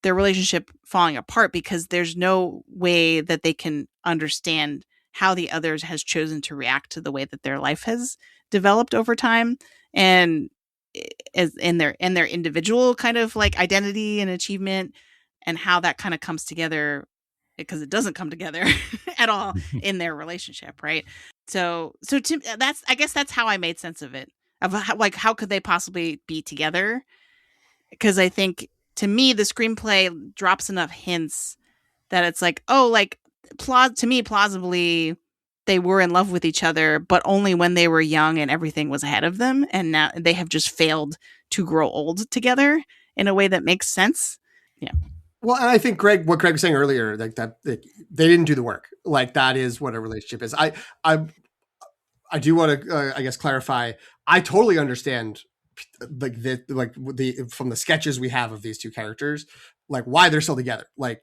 relationship falling apart, because there's no way that they can understand how the others has chosen to react to the way that their life has developed over time. And as in their individual kind of like identity and achievement, and how that kind of comes together, because it doesn't come together at all in their relationship, right? So that's, I guess that's how I made sense of it, of how could they possibly be together? Because I think, to me, the screenplay drops enough hints that it's like, oh, like to me, plausibly, they were in love with each other, but only when they were young and everything was ahead of them, and now they have just failed to grow old together in a way that makes sense. Yeah. Well, and I think what Greg was saying earlier, like that, they didn't do the work. Like, that is what a relationship is. I do want to, I guess, clarify. I totally understand, from the sketches we have of these two characters, like why they're still together. Like,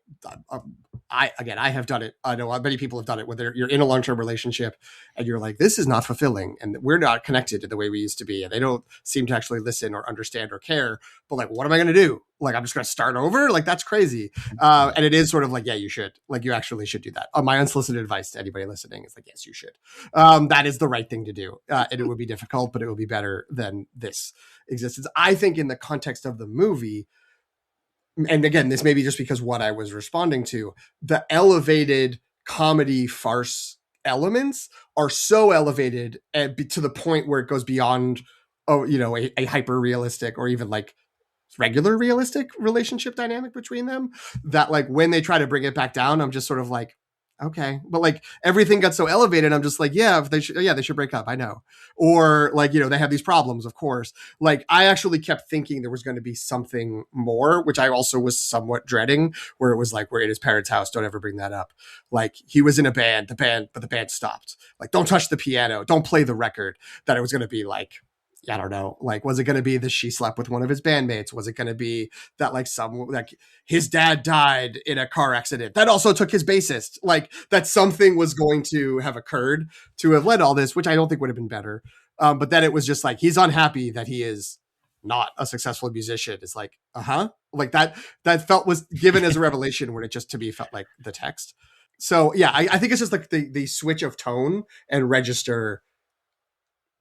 I have done it. I know many people have done it, where you're in a long-term relationship and you're like, this is not fulfilling, and we're not connected to the way we used to be, and they don't seem to actually listen or understand or care. But like, what am I going to do? Like, I'm just going to start over? Like, that's crazy. And it is sort of like, yeah, you should. Like, you actually should do that. My unsolicited advice to anybody listening is like, yes, you should. That is the right thing to do. And it would be difficult, but it would be better than this existence. I think in the context of the movie, and again, this may be just because what I was responding to, the elevated comedy farce elements are so elevated and to the point where it goes beyond, a hyper realistic or even like regular realistic relationship dynamic between them, that like when they try to bring it back down, I'm just sort of like, okay, but like everything got so elevated, I'm just like, they should break up. I know. Or like, they have these problems, of course. Like, I actually kept thinking there was going to be something more, which I also was somewhat dreading, where it was like, we're in his parents' house. Don't ever bring that up. Like, he was in a band, but the band stopped. Like, don't touch the piano. Don't play the record. That it was going to be like, I don't know, like, was it going to be that she slept with one of his bandmates? Was it going to be that like his dad died in a car accident that also took his bassist? Like, that something was going to have occurred to have led all this, which I don't think would have been better. But then it was just like, he's unhappy that he is not a successful musician. It's like, like that was given as a revelation, where it just, to me, felt like the text. So yeah, I think it's just like the switch of tone and register,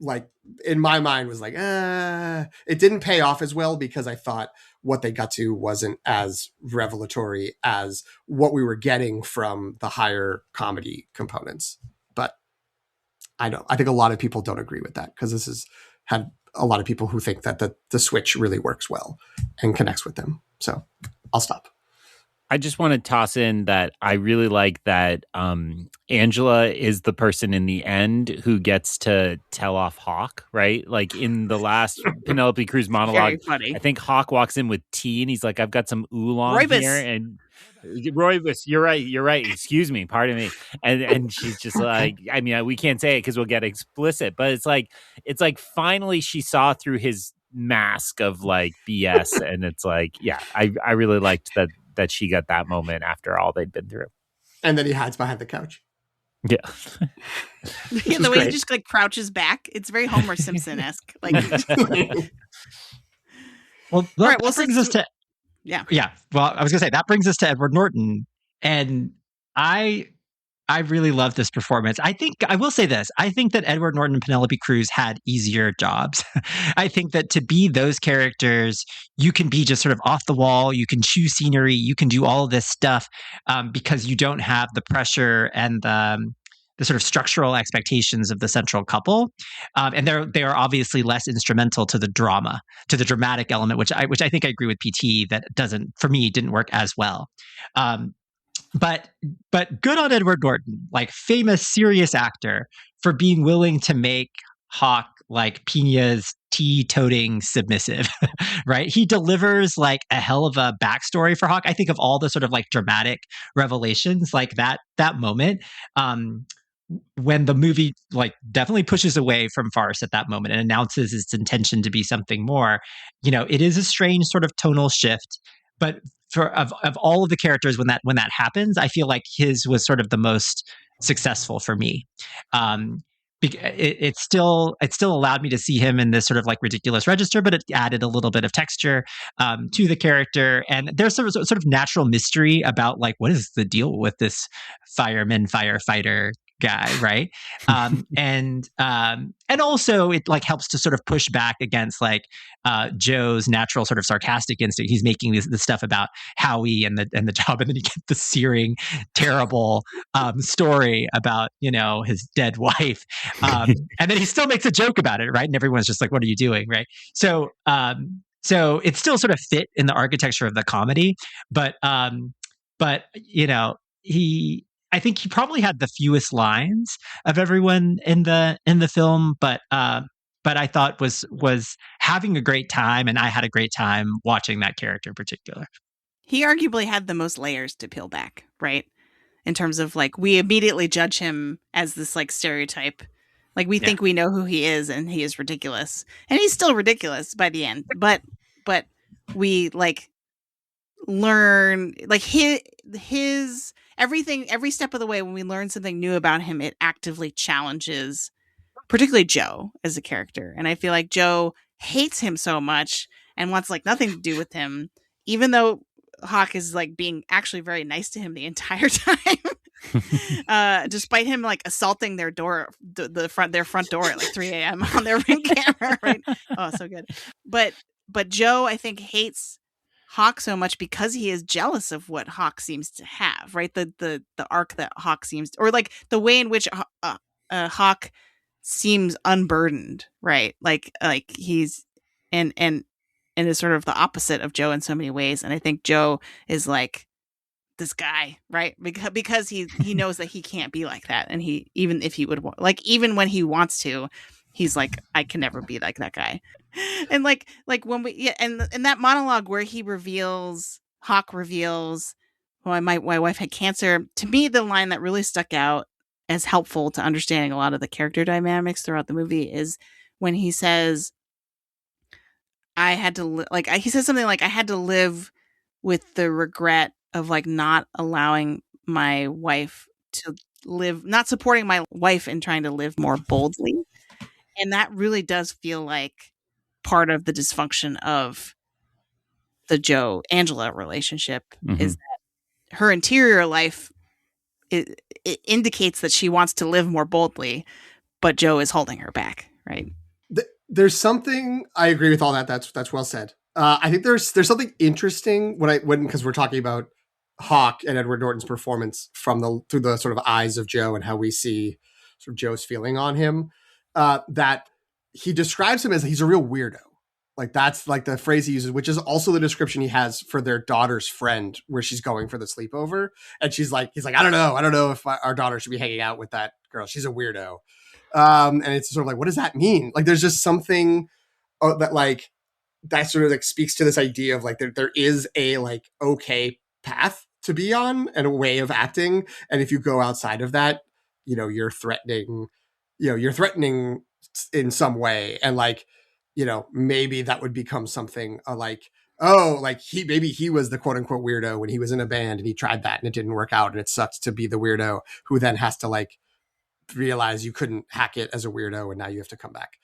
like in my mind was like, it didn't pay off as well, because I thought what they got to wasn't as revelatory as what we were getting from the higher comedy components. But I think a lot of people don't agree with that, because this has had a lot of people who think that the switch really works well and connects with them. So I'll stop. I just want to toss in that I really like that Angela is the person in the end who gets to tell off Hawk, right? Like in the last Penelope Cruz monologue, I think Hawk walks in with tea and he's like, I've got some oolong Rooibos here. And Rooibos, you're right. Excuse me. Pardon me. And she's just like, I mean, we can't say it because we'll get explicit, but it's like finally she saw through his mask of like BS. And it's like, yeah, I really liked that she got that moment after all they'd been through. And then he hides behind the couch. Yeah. Yeah, the way he just like crouches back. It's very Homer Simpson-esque. Like, well, that brings us to... Yeah. Well, I was going to say, that brings us to Edward Norton. And I really love this performance. I will say this. I think that Edward Norton and Penelope Cruz had easier jobs. I think that to be those characters, you can be just sort of off the wall. You can chew scenery. You can do all of this stuff because you don't have the pressure and the sort of structural expectations of the central couple. And they are obviously less instrumental to the drama, to the dramatic element, which I think I agree with PT that didn't work as well. But good on Edward Norton, like famous, serious actor, for being willing to make Hawk like Pina's tea-toting submissive, right? He delivers like a hell of a backstory for Hawk. I think of all the sort of like dramatic revelations, like that moment, when the movie like definitely pushes away from farce at that moment and announces its intention to be something more, it is a strange sort of tonal shift. But of all of the characters, when that happens, I feel like his was sort of the most successful for me. It still allowed me to see him in this sort of like ridiculous register, but it added a little bit of texture to the character. And there's sort of natural mystery about like, what is the deal with this firefighter guy, right? And also it like helps to sort of push back against like Joe's natural sort of sarcastic instinct. He's making this stuff about Howie and the job, and then you get the searing, terrible story about his dead wife, and then he still makes a joke about it, right? And everyone's just like, "What are you doing?" Right? So it still sort of fit in the architecture of the comedy, but I think he probably had the fewest lines of everyone in the film, but I thought was having a great time, and I had a great time watching that character in particular. He arguably had the most layers to peel back, right? In terms of like, we immediately judge him as this like stereotype. Like we think we know who he is, and he is ridiculous, and he's still ridiculous by the end. But we like learn like his everything, every step of the way. When we learn something new about him, it actively challenges, particularly Joe as a character. And I feel like Joe hates him so much and wants like nothing to do with him, even though Hawk is like being actually very nice to him the entire time. Despite him like assaulting their door, their front door at like 3 a.m. on their Ring camera, right? Oh, so good. But Joe, I think, hates Hawk so much because he is jealous of what Hawk seems to have, right? The arc that Hawk seems to, or like the way in which Hawk seems unburdened, right? Like he's and is sort of the opposite of Joe in so many ways. And I think Joe is like this guy, right? Because he knows that he can't be like that, and he, even if he would like, even when he wants to, he's like, I can never be like that guy. And like when we and that monologue where Hawk reveals, well, my wife had cancer. To me, the line that really stuck out as helpful to understanding a lot of the character dynamics throughout the movie is when he says, I had to he says something like, I had to live with the regret of like not allowing my wife to live, not supporting my wife in trying to live more boldly. And that really does feel like part of the dysfunction of the Joe Angela relationship, is that her interior life, it indicates that she wants to live more boldly, but Joe is holding her back, right? There's something, I agree with all that. That's well said. I think there's something interesting because we're talking about Hawk and Edward Norton's performance through the sort of eyes of Joe and how we see sort of Joe's feeling on him. That he describes him as he's a real weirdo. Like that's like the phrase he uses, which is also the description he has for their daughter's friend, where she's going for the sleepover, and he's like, I don't know if our daughter should be hanging out with that girl. She's a weirdo. And it's sort of like, what does that mean? Like, there's just something that sort of like speaks to this idea of like there is a like okay path to be on and a way of acting, and if you go outside of that, you're threatening in some way, and like maybe that would become something like, oh, like he was the quote unquote weirdo when he was in a band and he tried that and it didn't work out, and it sucks to be the weirdo who then has to like realize you couldn't hack it as a weirdo and now you have to come back.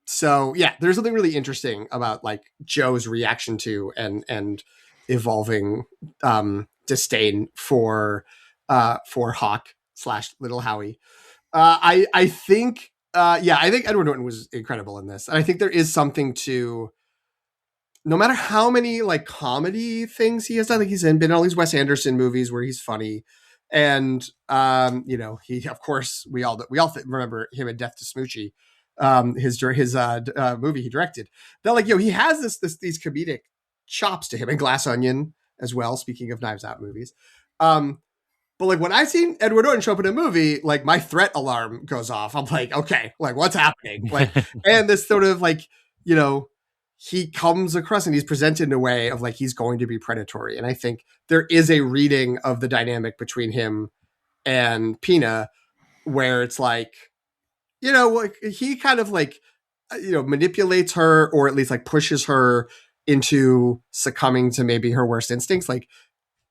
So yeah, there's something really interesting about like Joe's reaction to and evolving disdain for Hawk / Little Howie. I think Edward Norton was incredible in this, and I think there is something to, no matter how many like comedy things he has done, like he's been in all these Wes Anderson movies where he's funny. And he, of course, we all remember him in Death to Smoochie, his movie he directed. That like he has these comedic chops to him, and Glass Onion as well. Speaking of Knives Out movies, but like when I've seen Edward Norton show up in a movie, like my threat alarm goes off. I'm like, okay, like what's happening? Like, and this sort of like he comes across and he's presented in a way of like he's going to be predatory. And I think there is a reading of the dynamic between him and Pina where it's like, he kind of like, manipulates her, or at least like pushes her into succumbing to maybe her worst instincts. Like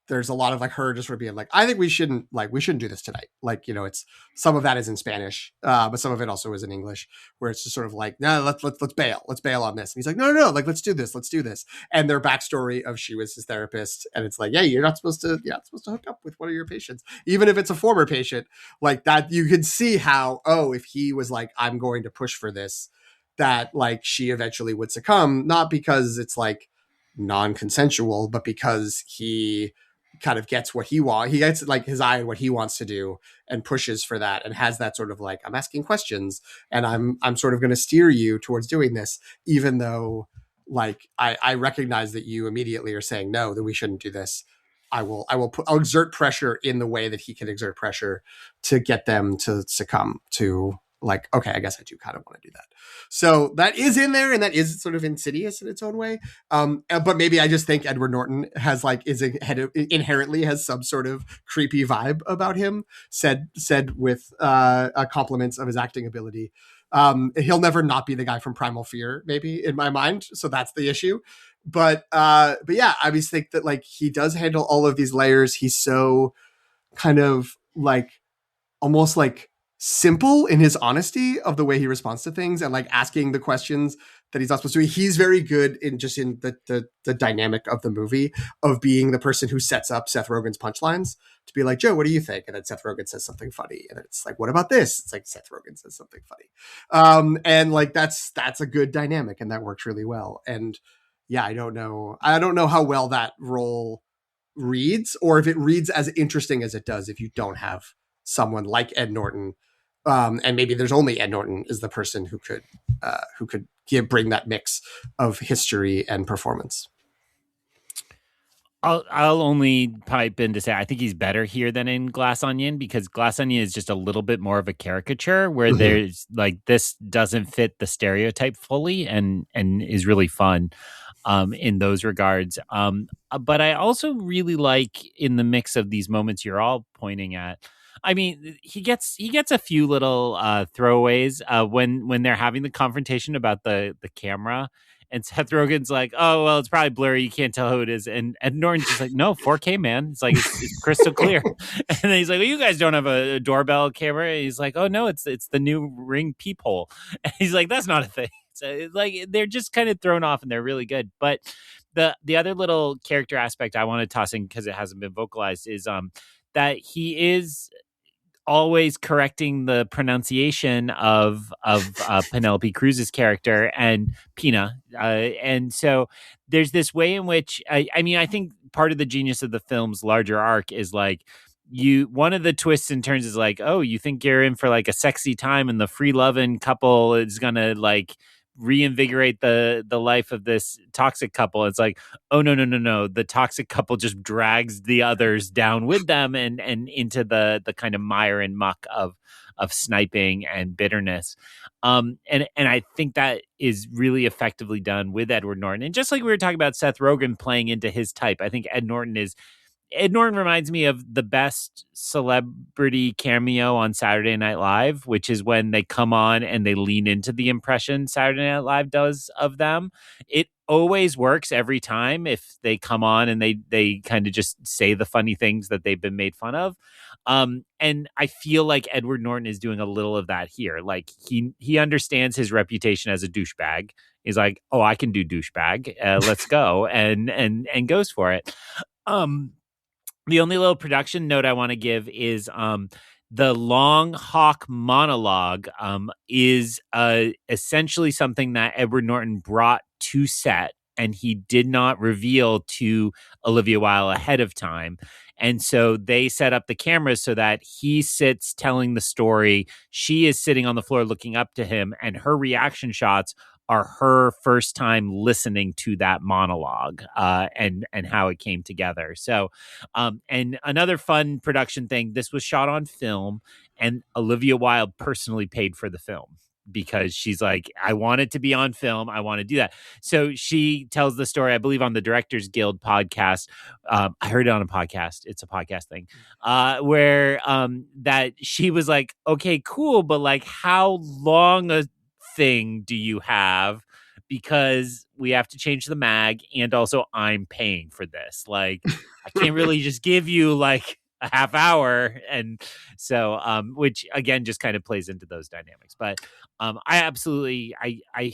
there's a lot of like her just sort of being like, I think we shouldn't do this tonight. Like, it's some of that is in Spanish, but some of it also is in English, where it's just sort of like, no, let's bail on this. And he's like, no, like let's do this. And their backstory of she was his therapist, and it's like, yeah, you're not supposed to hook up with one of your patients, even if it's a former patient. Like that, you can see how, if he was like, I'm going to push for this, that like she eventually would succumb, not because it's like non-consensual, but because he kind of gets what he wants. He gets like his eye on what he wants to do and pushes for that, and has that sort of like, I'm asking questions and I'm sort of going to steer you towards doing this, even though like I recognize that you immediately are saying no, that we shouldn't do this. I'll exert pressure in the way that he can exert pressure to get them to succumb to like, okay, I guess I do kind of want to do that. So that is in there, and that is sort of insidious in its own way. But maybe I just think Edward Norton inherently has some sort of creepy vibe about him, said with compliments of his acting ability. He'll never not be the guy from Primal Fear, maybe, in my mind. So that's the issue. But yeah, I always think that like he does handle all of these layers. He's so kind of like almost like simple in his honesty of the way he responds to things, and like asking the questions that he's not supposed to be. He's very good in the dynamic of the movie of being the person who sets up Seth Rogen's punchlines to be like, Joe, what do you think? And then Seth Rogen says something funny, and it's like, what about this? It's like Seth Rogen says something funny. And like that's a good dynamic, and that works really well. And yeah, I don't know how well that role reads, or if it reads as interesting as it does if you don't have someone like Ed Norton. And maybe there's only Ed Norton is the person who could bring that mix of history and performance. I'll only pipe in to say I think he's better here than in Glass Onion, because Glass Onion is just a little bit more of a caricature where there's like, this doesn't fit the stereotype fully, and is really fun in those regards. But I also really like, in the mix of these moments you're all pointing at, I mean, he gets a few little throwaways when they're having the confrontation about the camera, and Seth Rogen's like, oh, well, it's probably blurry, you can't tell who it is, and Ed Norton's just like, no, 4K, man, it's like it's crystal clear. And then he's like, well, you guys don't have a doorbell camera, and he's like, oh no, it's the new Ring peephole. And he's like, that's not a thing. So like, they're just kind of thrown off, and they're really good. But the other little character aspect I want to toss in, because it hasn't been vocalized, is that he is always correcting the pronunciation of Penelope Cruz's character and Pina. And so there's this way in which, I mean, I think part of the genius of the film's larger arc is like, one of the twists and turns is like, oh, you think you're in for like a sexy time, and the free loving couple is going to like reinvigorate the life of this toxic couple. It's like, oh no, the toxic couple just drags the others down with them and into the kind of mire and muck of sniping and bitterness. And I think that is really effectively done with Edward Norton. And just like we were talking about Seth Rogen playing into his type, I think Ed Norton reminds me of the best celebrity cameo on Saturday Night Live, which is when they come on and they lean into the impression Saturday Night Live does of them. It always works every time if they come on and they kind of just say the funny things that they've been made fun of. And I feel like Edward Norton is doing a little of that here. Like he understands his reputation as a douchebag. He's like, oh, I can do douchebag. Let's go. And goes for it. The only little production note I want to give is the Long Hawk monologue is essentially something that Edward Norton brought to set, and he did not reveal to Olivia Wilde ahead of time. And so they set up the cameras so that he sits telling the story. She is sitting on the floor looking up to him, and her reaction shots are her first time listening to that monologue and how it came together. So, and another fun production thing, this was shot on film, and Olivia Wilde personally paid for the film because she's like, I want it to be on film. I want to do that. So she tells the story, I believe, on the Directors Guild podcast. I heard it on a podcast. It's a podcast thing where that she was like, okay, cool. But like, how long a thing do you have because we have to change the mag, and also I'm paying for this. Like, I can't really just give you like a half hour. And so, which again, just kind of plays into those dynamics. But I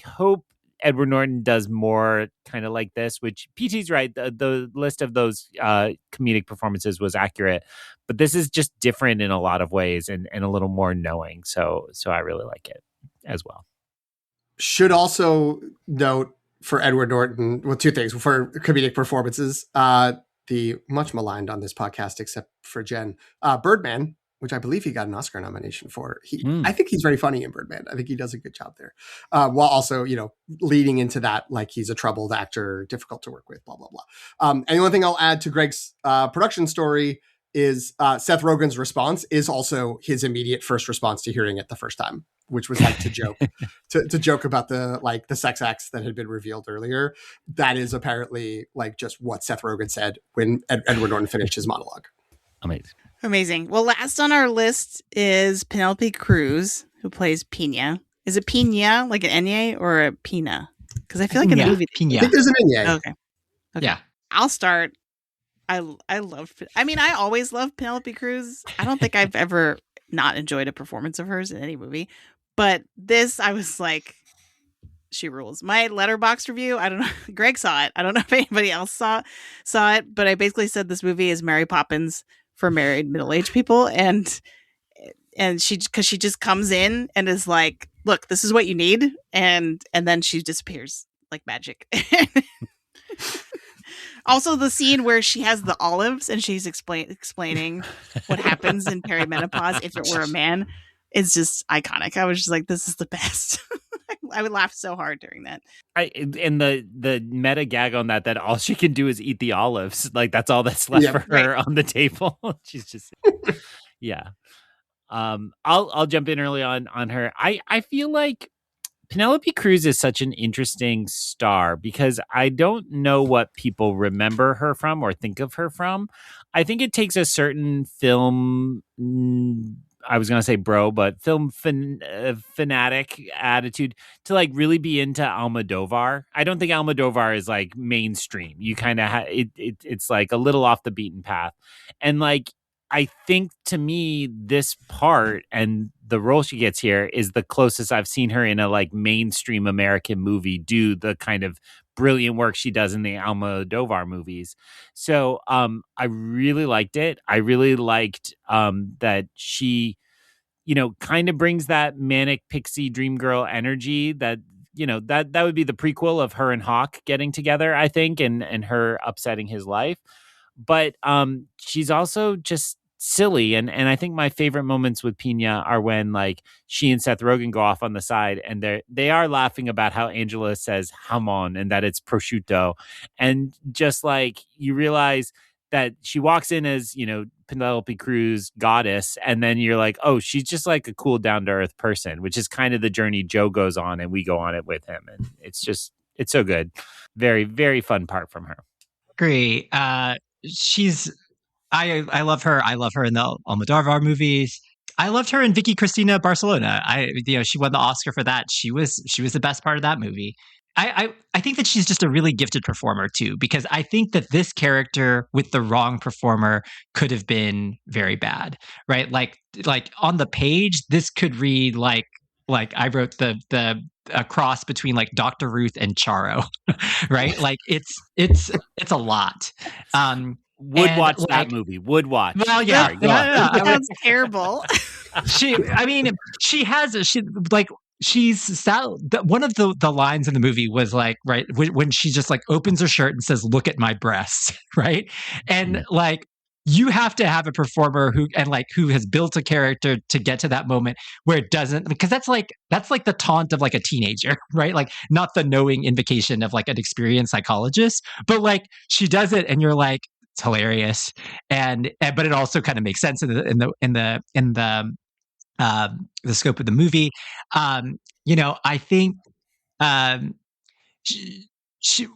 hope Edward Norton does more kind of like this, which PT's right. The list of those comedic performances was accurate, but this is just different in a lot of ways and a little more knowing. So I really like it as well. Should also note for Edward Norton, well, two things for comedic performances. The much maligned on this podcast, except for Jen, Birdman, which I believe he got an Oscar nomination for. I think he's very funny in Birdman. I think he does a good job there. While also, leading into that, like he's a troubled actor, difficult to work with, blah, blah, blah. And the only thing I'll add to Greg's production story is Seth Rogen's response is also his immediate first response to hearing it the first time, which was like to joke, to joke about the sex acts that had been revealed earlier. That is apparently just what Seth Rogen said when Edward Norton finished his monologue. Amazing. Well, last on our list is Penelope Cruz, who plays Pina. Is it Pina, like an Enye, or a Pina? Because I feel like in the movie, Pina. I think there's an Enye. Okay. Yeah. I'll start. I always love Penelope Cruz. I don't think I've ever not enjoyed a performance of hers in any movie. But this, I was like, she rules. My Letterboxd review, I don't know. Greg saw it. I don't know if anybody else saw it, but I basically said this movie is Mary Poppins for married middle-aged people, and she just comes in and is like, look, this is what you need, and then she disappears like magic. Also, the scene where she has the olives and she's explaining what happens in perimenopause if it were a man is just iconic. I was just like, this is the best. I would laugh so hard during that. And the meta gag on that all she can do is eat the olives. Like, that's all that's left for her on the table. She's just, yeah. I'll jump in early on her. I feel like Penelope Cruz is such an interesting star because I don't know what people remember her from or think of her from. I think it takes a certain film, I was going to say but film fanatic attitude to like really be into Almodovar. I don't think Almodovar is like mainstream. You kind of it's like a little off the beaten path. And like, I think to me, this part and the role she gets here is the closest I've seen her in a like mainstream American movie do the kind of brilliant work she does in the Almodovar movies. So I really liked it. I really liked that she, kind of brings that manic pixie dream girl energy that, that would be the prequel of her and Hawk getting together, I think, and her upsetting his life. But she's also just silly. And I think my favorite moments with Pina are when like she and Seth Rogen go off on the side and they are laughing about how Angela says jamón and that it's prosciutto. And just like you realize that she walks in as, Penelope Cruz goddess. And then you're like, oh, she's just like a cool down to earth person, which is kind of the journey Joe goes on and we go on it with him. And it's so good. Very, very fun part from her. Agree. I love her. I love her in the Almodovar movies. I loved her in Vicky Cristina Barcelona. She won the Oscar for that. She was the best part of that movie. I think that she's just a really gifted performer too, because I think that this character with the wrong performer could have been very bad, right? Like on the page, this could read like I wrote the a cross between like Dr. Ruth and Charo, right? Like it's a lot. Would watch that movie. Would watch. Well, yeah. That sounds terrible. One of the lines in the movie was like, right, when she just like opens her shirt and says, "Look at my breasts," right? And like, you have to have a performer who has built a character to get to that moment where it doesn't, because that's like the taunt of like a teenager, right? Like, not the knowing invocation of like an experienced psychologist, but like she does it and you're like, it's hilarious. But it also kind of makes sense in the scope of the movie. I think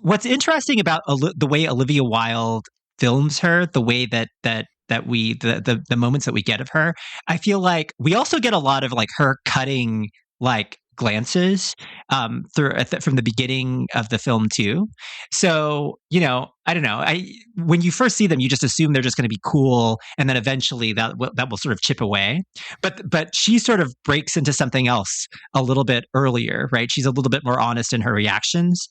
what's interesting about the way Olivia Wilde films her, the way that we the moments that we get of her, I feel like we also get a lot of like her cutting like glances from the beginning of the film too. So, I don't know. When you first see them, you just assume they're just going to be cool, and then eventually that will sort of chip away. But she sort of breaks into something else a little bit earlier, right? She's a little bit more honest in her reactions,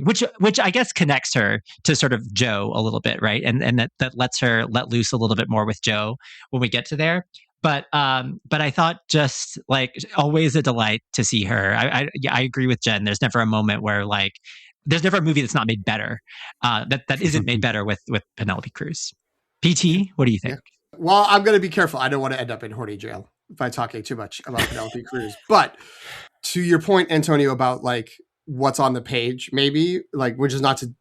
which I guess connects her to sort of Joe a little bit, right? And that lets her let loose a little bit more with Joe when we get to there. But I thought just like always a delight to see her. I agree with Jen. There's never a moment where like there's never a movie that's not made better. That isn't made better with Penelope Cruz. PT, what do you think? Yeah. Well, I'm going to be careful. I don't want to end up in horny jail by talking too much about Penelope Cruz. But to your point, Antonio, about like what's on the page, maybe like, which is not to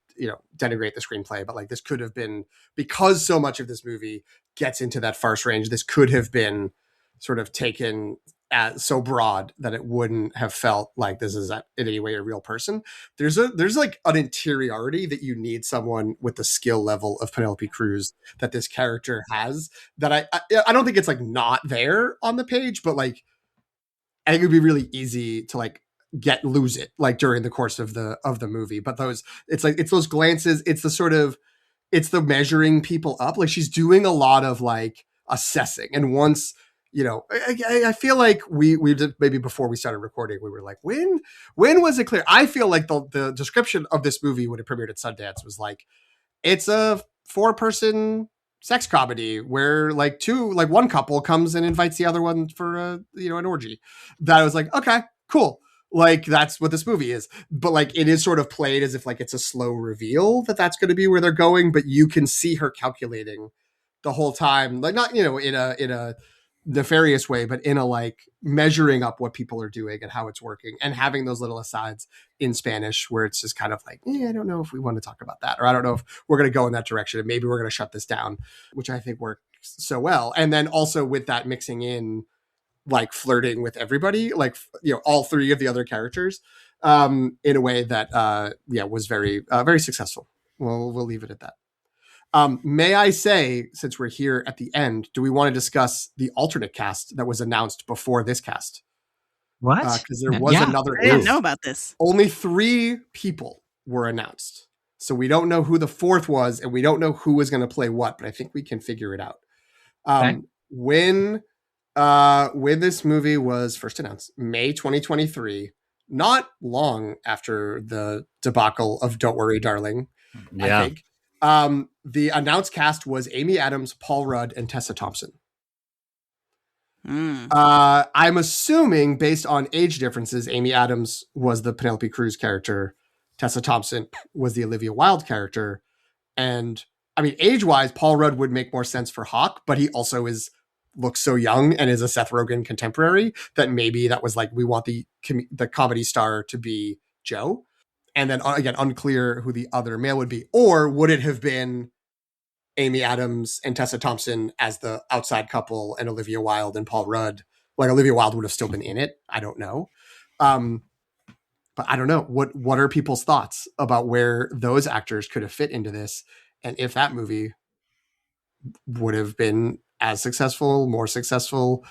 denigrate the screenplay, but like this could have been, because so much of this movie gets into that farce range, this could have been sort of taken as so broad that it wouldn't have felt like this is in any way a real person. There's like an interiority that you need someone with the skill level of Penelope Cruz that this character has, that I don't think it's like not there on the page, but like I think it would be really easy to like lose it like during the course of the movie. But it's those glances, it's the measuring people up. Like she's doing a lot of like assessing. And once, I feel like we did, maybe before we started recording, we were like, when was it clear? I feel like the description of this movie when it premiered at Sundance was like, it's a 4-person sex comedy where like one couple comes and invites the other one for an orgy. That I was like, okay, cool. Like that's what this movie is. But like it is sort of played as if like it's a slow reveal that's going to be where they're going, but you can see her calculating the whole time, like not in a nefarious way, but in a like measuring up what people are doing and how it's working, and having those little asides in Spanish where it's just kind of like, I don't know if we want to talk about that, or I don't know if we're going to go in that direction, and maybe we're going to shut this down, which I think works so well. And then also with that mixing in like flirting with everybody, like all 3 of the other characters, in a way that was very very successful. We'll leave it at that. May I say, since we're here at the end, do we want to discuss the alternate cast that was announced before this cast? What? Because there was another. I didn't know about this. Only 3 people were announced, so we don't know who the 4th was, and we don't know who was going to play what. But I think we can figure it out. Okay. When this movie was first announced, May 2023, not long after the debacle of Don't Worry, Darling, I think. The announced cast was Amy Adams, Paul Rudd, and Tessa Thompson. I'm assuming, based on age differences, Amy Adams was the Penelope Cruz character, Tessa Thompson was the Olivia Wilde character, and I mean, age-wise, Paul Rudd would make more sense for Hawk, but he also looks so young and is a Seth Rogen contemporary that maybe that was like, we want the comedy star to be Joe. And then again, unclear who the other male would be. Or would it have been Amy Adams and Tessa Thompson as the outside couple and Olivia Wilde and Paul Rudd? Like Olivia Wilde would have still been in it. I don't know. But I don't know. What are people's thoughts about where those actors could have fit into this? And if that movie would have been as successful, more successful,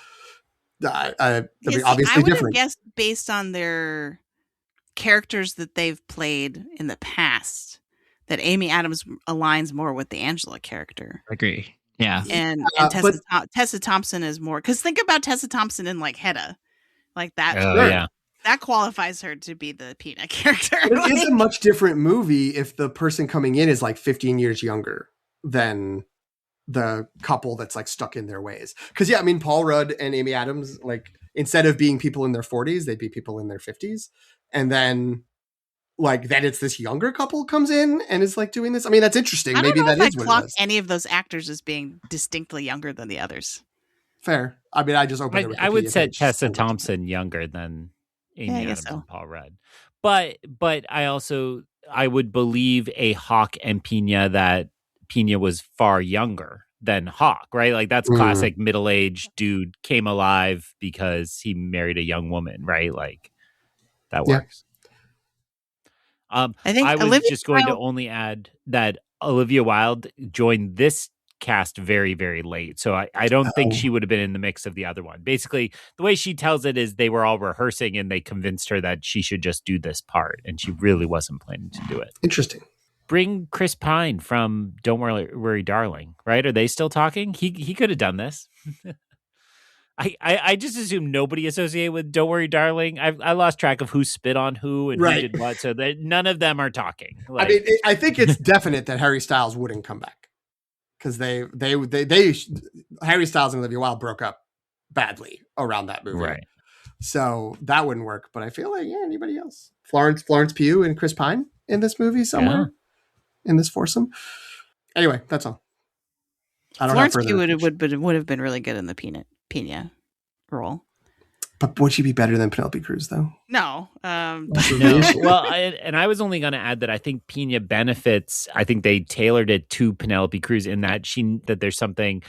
I mean, obviously I would different. have guessed based on their characters that they've played in the past that Amy Adams aligns more with the Angela character. Agree. Yeah. And Tessa Thompson is more, because think about Tessa Thompson in like Hedda, like that. Yeah. That qualifies her to be the Peanut character. It is a much different movie if the person coming in is like 15 years younger than the couple that's like stuck in their ways. Because I mean, Paul Rudd and Amy Adams, like instead of being people in their 40s, they'd be people in their 50s. And then it's this younger couple comes in and is like doing this. I mean, that's interesting. I don't Maybe know that if is I what clock it is. any of those actors as being distinctly younger than the others. Fair. I mean, I just opened I would set Tessa Thompson younger than Amy Adams and Paul Rudd. But I would believe a Hawk and Pina that Pina was far younger than Hawk, right? Like that's classic middle-aged dude came alive because he married a young woman, right? Like that works. I think I was Olivia just going to only add that Olivia Wilde joined this cast very, very late. So I don't think she would have been in the mix of the other one. Basically, the way she tells it is they were all rehearsing and they convinced her that she should just do this part. And she really wasn't planning to do it. Interesting. Bring Chris Pine from Don't Worry, Darling, right? Are they still talking? He could have done this. I just assume nobody associated with Don't Worry, Darling. I lost track of who spit on who and who did what, so that none of them are talking. I mean, I think it's definite that Harry Styles wouldn't come back because they Harry Styles and Olivia Wilde broke up badly around that movie, right? So that wouldn't work. But I feel like anybody else, Florence Pugh and Chris Pine in this movie somewhere in this foursome. Anyway, that's all. I don't Florence Pugh would have been really good in the Pina role. But would she be better than Penelope Cruz, though? No. No. Well, I was only going to add that I think Pina benefits. I think they tailored it to Penelope Cruz in that there's something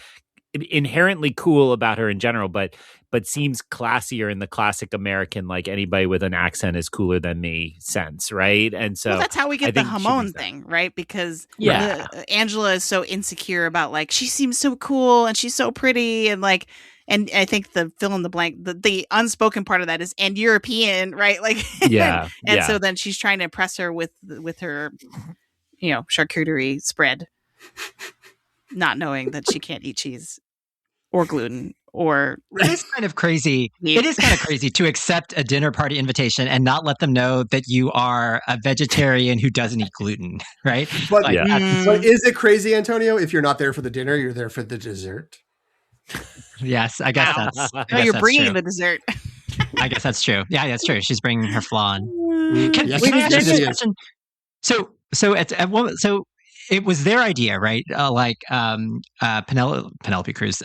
inherently cool about her in general, but seems classier in the classic American, like anybody with an accent is cooler than me sense, right? And so that's how we get the jamón thing, right? Because Angela is so insecure about like she seems so cool and she's so pretty and like. And I think the fill in the blank, the unspoken part of that is and European, right? Like, and so then she's trying to impress her with her, charcuterie spread, not knowing that she can't eat cheese or gluten or. It is kind of crazy. It is kind of crazy to accept a dinner party invitation and not let them know that you are a vegetarian who doesn't eat gluten, right? But, but is it crazy, Antonio? If you're not there for the dinner, you're there for the dessert. Yes, I guess that's. You're bringing the dessert. I guess that's true. Yeah, that's true. She's bringing her flan. Can I ask you this question? So it was their idea, right? Penelope Cruz,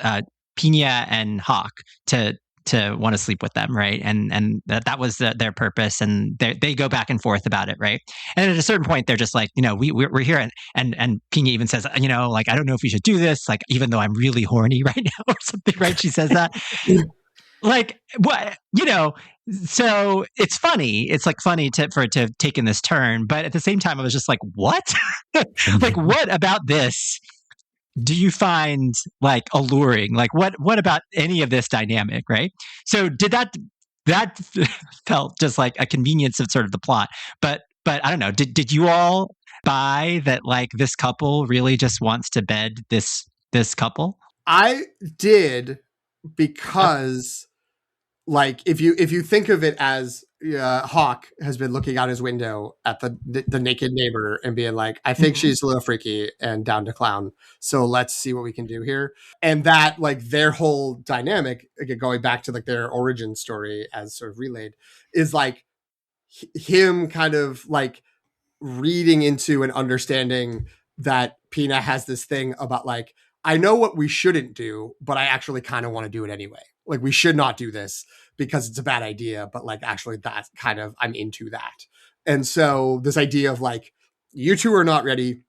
Pina and Hawk to want to sleep with them, right? And that was their purpose, and they go back and forth about it, right? And at a certain point, they're just like, we're here, and Pina even says, like, I don't know if we should do this, like, even though I'm really horny right now or something, right? She says that. Like, what, so it's funny. It's like funny for it to have taken this turn, but at the same time, I was just like, what? Like, what about this do you find like alluring? Like what about any of this dynamic, right? So did that felt just like a convenience of sort of the plot, but I don't know. Did you all buy that? Like this couple really just wants to bed this couple? I did because, like, if you think of it as Hawk has been looking out his window at the naked neighbor and being like, I think she's a little freaky and down to clown. So let's see what we can do here. And that, like, their whole dynamic, again, going back to like their origin story as sort of relayed, is like him kind of like reading into and understanding that Pina has this thing about like, I know what we shouldn't do, but I actually kind of want to do it anyway. Like, we should not do this because it's a bad idea, but like, actually that's kind of, I'm into that. And so this idea of like, you two are not ready.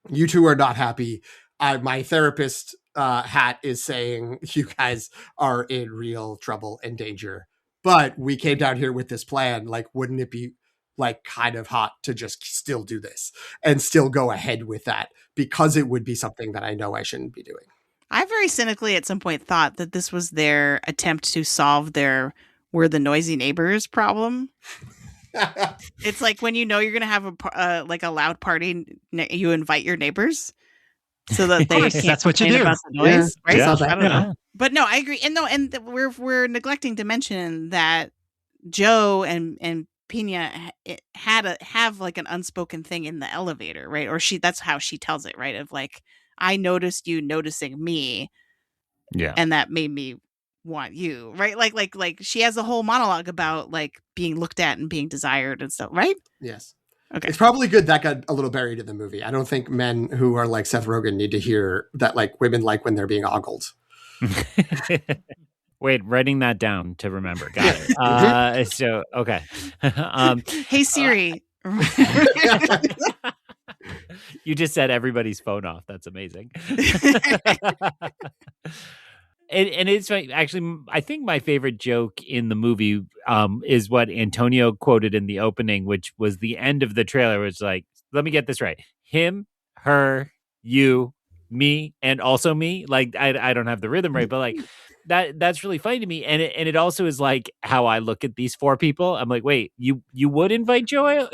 You two are not happy. My therapist hat is saying you guys are in real trouble and danger, but we came down here with this plan. Like, wouldn't it be like kind of hot to just still do this and still go ahead with that, because it would be something that I know I shouldn't be doing. I very cynically at some point thought that this was their attempt to solve their "we're the noisy neighbors" problem. It's like when you know you're going to have a loud party, you invite your neighbors so that they can't that's what you do about the noise, right? Yeah. I don't know, but no, I agree. And we're neglecting to mention that Joe and Pina have like an unspoken thing in the elevator, right? Or that's how she tells it, right? Of like, I noticed you noticing me. Yeah. And that made me want you, right? Like she has a whole monologue about like being looked at and being desired and stuff, right? Yes. Okay. It's probably good that got a little buried in the movie. I don't think men who are like Seth Rogen need to hear that like women like when they're being ogled. Wait, writing that down to remember. Got it. So, okay. Hey, Siri. You just said everybody's phone off. That's amazing. And it's actually, I think my favorite joke in the movie is what Antonio quoted in the opening, which was the end of the trailer. Which was like, let me get this right. Him, her, you, me and also me. Like I don't have the rhythm right, but like that's really funny to me. And it also is like how I look at these four people. I'm like, wait, you would invite Joe,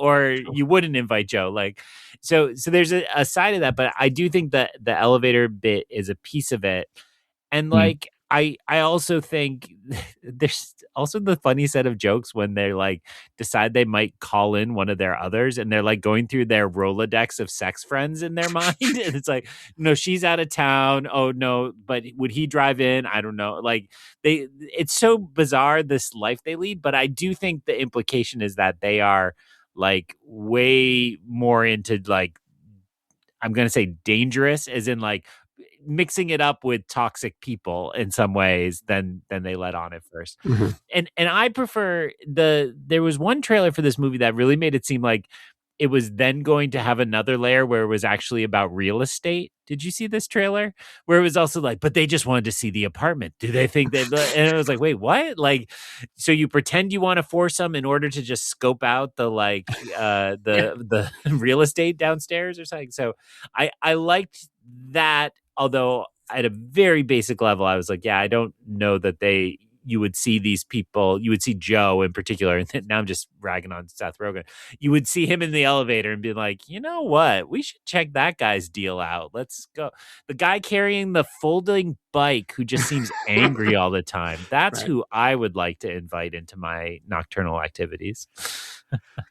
or you wouldn't invite Joe? Like, so there's a side of that, but I do think that the elevator bit is a piece of it. And like, I also think there's also the funny set of jokes when they like decide they might call in one of their others, and they're like going through their Rolodex of sex friends in their mind. And it's like, no, she's out of town. Oh no, but would he drive in? I don't know. Like it's so bizarre, this life they lead. But I do think the implication is that they are like way more into like, I'm going to say dangerous, as in like mixing it up with toxic people in some ways than they let on at first. Mm-hmm. And I prefer there was one trailer for this movie that really made it seem like it was then going to have another layer where it was actually about real estate. Did you see this trailer? Where it was also like, but they just wanted to see the apartment. Do they think that? And it was like, wait, what? Like, so you pretend you want a foursome in order to just scope out the like the real estate downstairs or something. So I liked that, although at a very basic level, I was like, yeah, I don't know that you would see these people, you would see Joe in particular, and now I'm just ragging on Seth Rogen. You would see him in the elevator and be like, you know what? We should check that guy's deal out. Let's go. The guy carrying the folding bike who just seems angry all the time. That's right. Who I would like to invite into my nocturnal activities.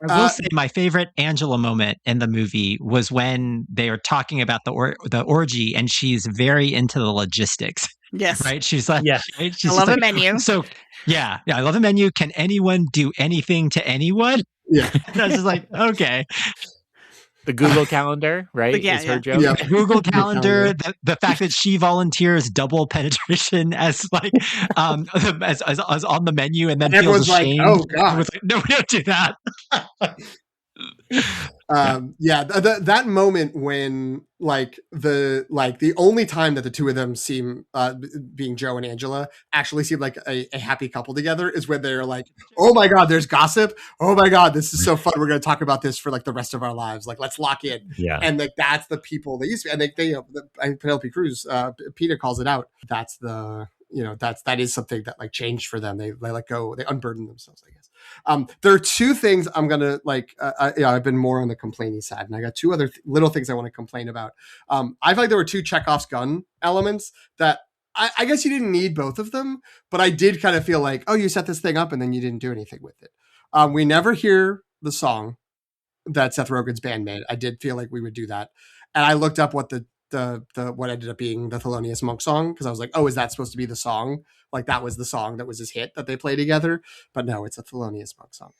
I will say my favorite Angela moment in the movie was when they are talking about the orgy, and she's very into the logistics. Yes. Right? She's like, yeah. Right? She's I love a like, menu. So, yeah, I love a menu. Can anyone do anything to anyone? Yeah. And I was just like, okay. The Google Calendar, right? Is her joke. Yeah. Google Calendar. The fact that she volunteers double penetration as like as on the menu, and then feels ashamed. Like, oh god, like, no, we don't do that. That moment when the only time that the two of them seem being Joe and Angela actually seem like a happy couple together is when they're like, oh my god, there's gossip, oh my god, this is so fun, we're going to talk about this for like the rest of our lives, like let's lock in. And like that's the people they used to be, and they Penelope Cruz, Peter calls it out, that's the that is something that like changed for them. They let go, they unburden themselves, I guess. There are two things I'm gonna like. I've been more on the complaining side, and I got two other little things I want to complain about. I feel like there were two Chekhov's gun elements that I guess you didn't need both of them, but I did kind of feel like, oh, you set this thing up and then you didn't do anything with it. We never hear the song that Seth Rogen's band made. I did feel like we would do that, and I looked up what the what ended up being the Thelonious Monk song, because I was like, oh, is that supposed to be the song? Like that was the song that was his hit that they play together, but no, it's a Thelonious Monk song.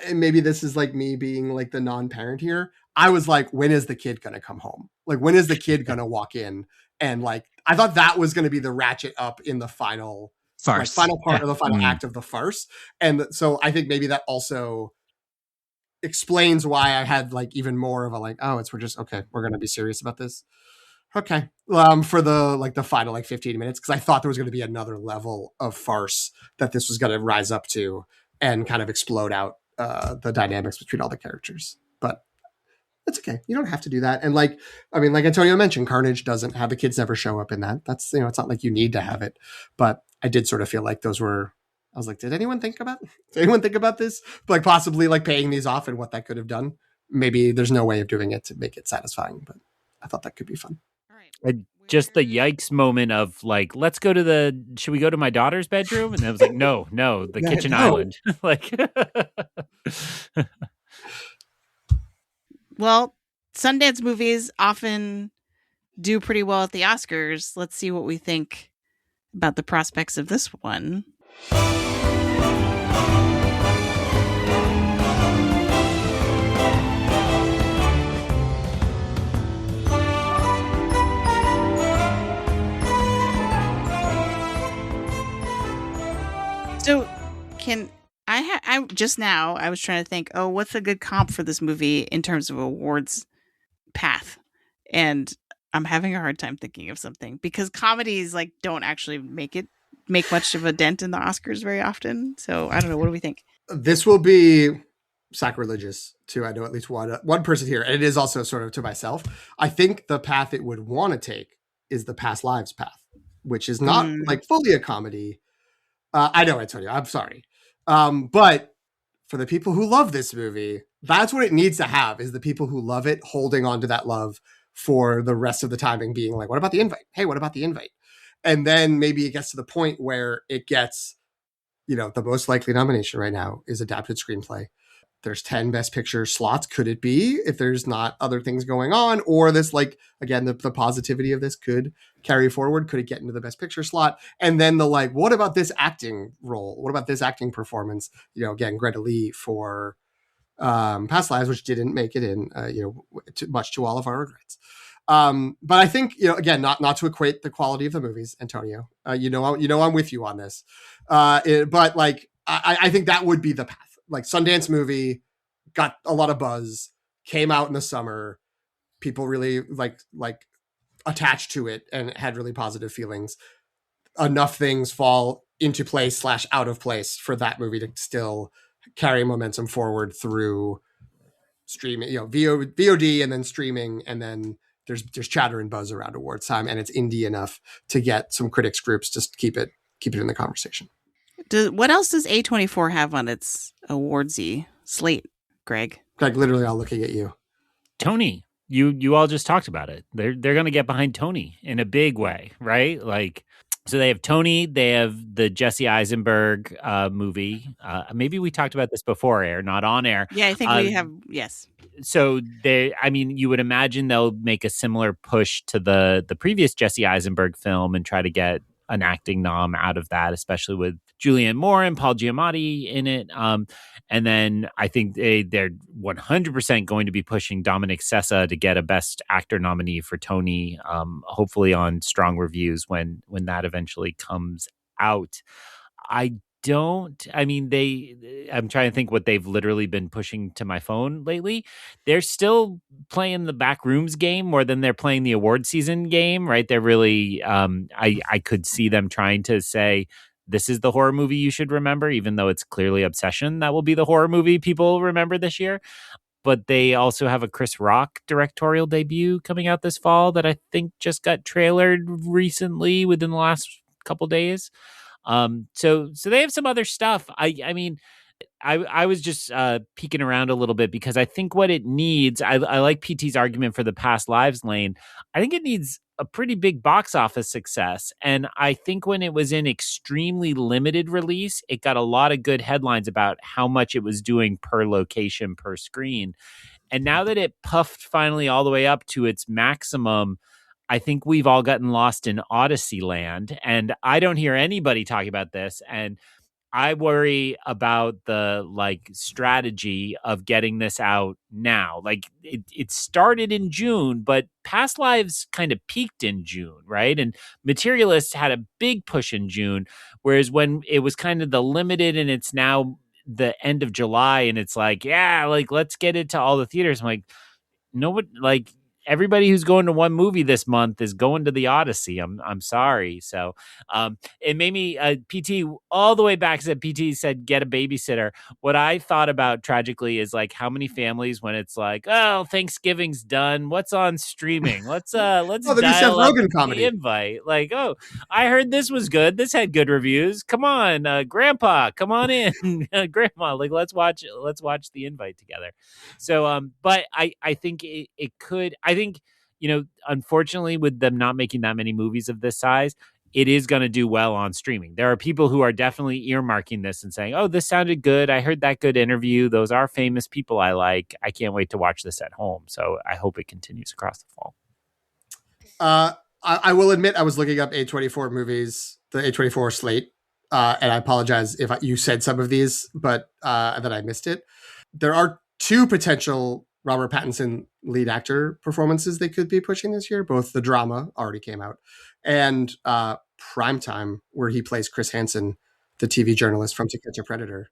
And maybe this is like me being like the non-parent here. I was like, when is the kid gonna come home? Like when is the kid gonna walk in? And like I thought that was gonna be the ratchet up in the final farce, final part of the final act of the farce. And so I think maybe that also explains why I had like even more of a like, oh, we're gonna be serious about this. Okay. For the final like 15 minutes, because I thought there was going to be another level of farce that this was going to rise up to and kind of explode out the dynamics between all the characters. But it's okay. You don't have to do that. And like Antonio mentioned, Carnage doesn't have the kids never show up in that. That's, it's not like you need to have it. But I did sort of feel like I was like, did anyone think about this? Like possibly like paying these off and what that could have done. Maybe there's no way of doing it to make it satisfying, but I thought that could be fun. Just the yikes moment of like, should we go to my daughter's bedroom? And I was like, no, the kitchen island. Like, well, Sundance movies often do pretty well at the Oscars. Let's see what we think about the prospects of this one. So I just now I was trying to think, oh, what's a good comp for this movie in terms of awards path? And I'm having a hard time thinking of something, because comedies like don't actually make much of a dent in the Oscars very often. So I don't know. What do we think? This will be sacrilegious to, I know, at least one person here, and it is also sort of to myself. I think the path it would want to take is the past lives path, which is not like fully a comedy. I know, Antonio, I'm sorry. But for the people who love this movie, that's what it needs to have, is the people who love it holding on to that love for the rest of the time and being like, what about the invite? Hey, what about the invite? And then maybe it gets to the point where it gets, the most likely nomination right now is adapted screenplay. There's 10 best picture slots. Could it be, if there's not other things going on, or this, like, again, the positivity of this could carry forward? Could it get into the best picture slot? And then what about this acting role? What about this acting performance? Again, Greta Lee for Past Lives, which didn't make it in, much to all of our regrets. But I think, again, not to equate the quality of the movies, Antonio, I'm with you on this. But like, I think that would be the path. Like, Sundance movie got a lot of buzz, came out in the summer. People really like attached to it and had really positive feelings. Enough things fall into place / out of place for that movie to still carry momentum forward through streaming, VOD and then streaming. And then there's chatter and buzz around awards time, and it's indie enough to get some critics groups just to keep it in the conversation. What else does A24 have on its awardsy slate, Greg? Greg, literally all looking at you. Tony, you all just talked about it. They're going to get behind Tony in a big way, right? Like, so they have Tony, they have the Jesse Eisenberg movie. Maybe we talked about this before air, not on air. Yeah, I think we have. Yes. So you would imagine they'll make a similar push to the previous Jesse Eisenberg film and try to get an acting nom out of that, especially with Julianne Moore and Paul Giamatti in it. And then I think they're 100% going to be pushing Dominic Sessa to get a Best Actor nominee for Tony, hopefully on strong reviews when that eventually comes out. I'm trying to think what they've literally been pushing to my phone lately. They're still playing the backrooms game more than they're playing the award season game, right? They're really, I could see them trying to say, this is the horror movie you should remember, even though it's clearly Obsession that will be the horror movie people remember this year. But they also have a Chris Rock directorial debut coming out this fall that I think just got trailered recently within the last couple days. So they have some other stuff. I was just peeking around a little bit because I think what it needs, I like PT's argument for the Past Lives lane. I think it needs a pretty big box office success. And I think when it was in extremely limited release, it got a lot of good headlines about how much it was doing per location, per screen. And now that it puffed finally all the way up to its maximum, I think we've all gotten lost in Odyssey land. And I don't hear anybody talking about this. And I worry about the strategy of getting this out now. Like it started in June, but Past Lives kind of peaked in June, right? And Materialists had a big push in June, whereas when it was kind of the limited and it's now the end of July and it's let's get it to all the theaters. I'm like, nobody, everybody who's going to one movie this month is going to the Odyssey. I'm sorry. So it made me PT all the way back. Said PT said get a babysitter. What I thought about tragically is how many families when it's Thanksgiving's done. What's on streaming? Let's dial up the invite. I heard this was good. This had good reviews. Come on, Grandpa, come on in, Grandma. Let's watch the invite together. So but I think it could. I think, unfortunately, with them not making that many movies of this size, it is going to do well on streaming. There are people who are definitely earmarking this and saying, oh, this sounded good. I heard that good interview. Those are famous people I like. I can't wait to watch this at home. So I hope it continues across the fall. I will admit I was looking up A24 movies, the A24 slate, and I apologize if you said some of these, but that I missed it. There are two potential Robert Pattinson lead actor performances they could be pushing this year. Both the drama already came out and Primetime, where he plays Chris Hansen, the TV journalist from To Catch a Predator.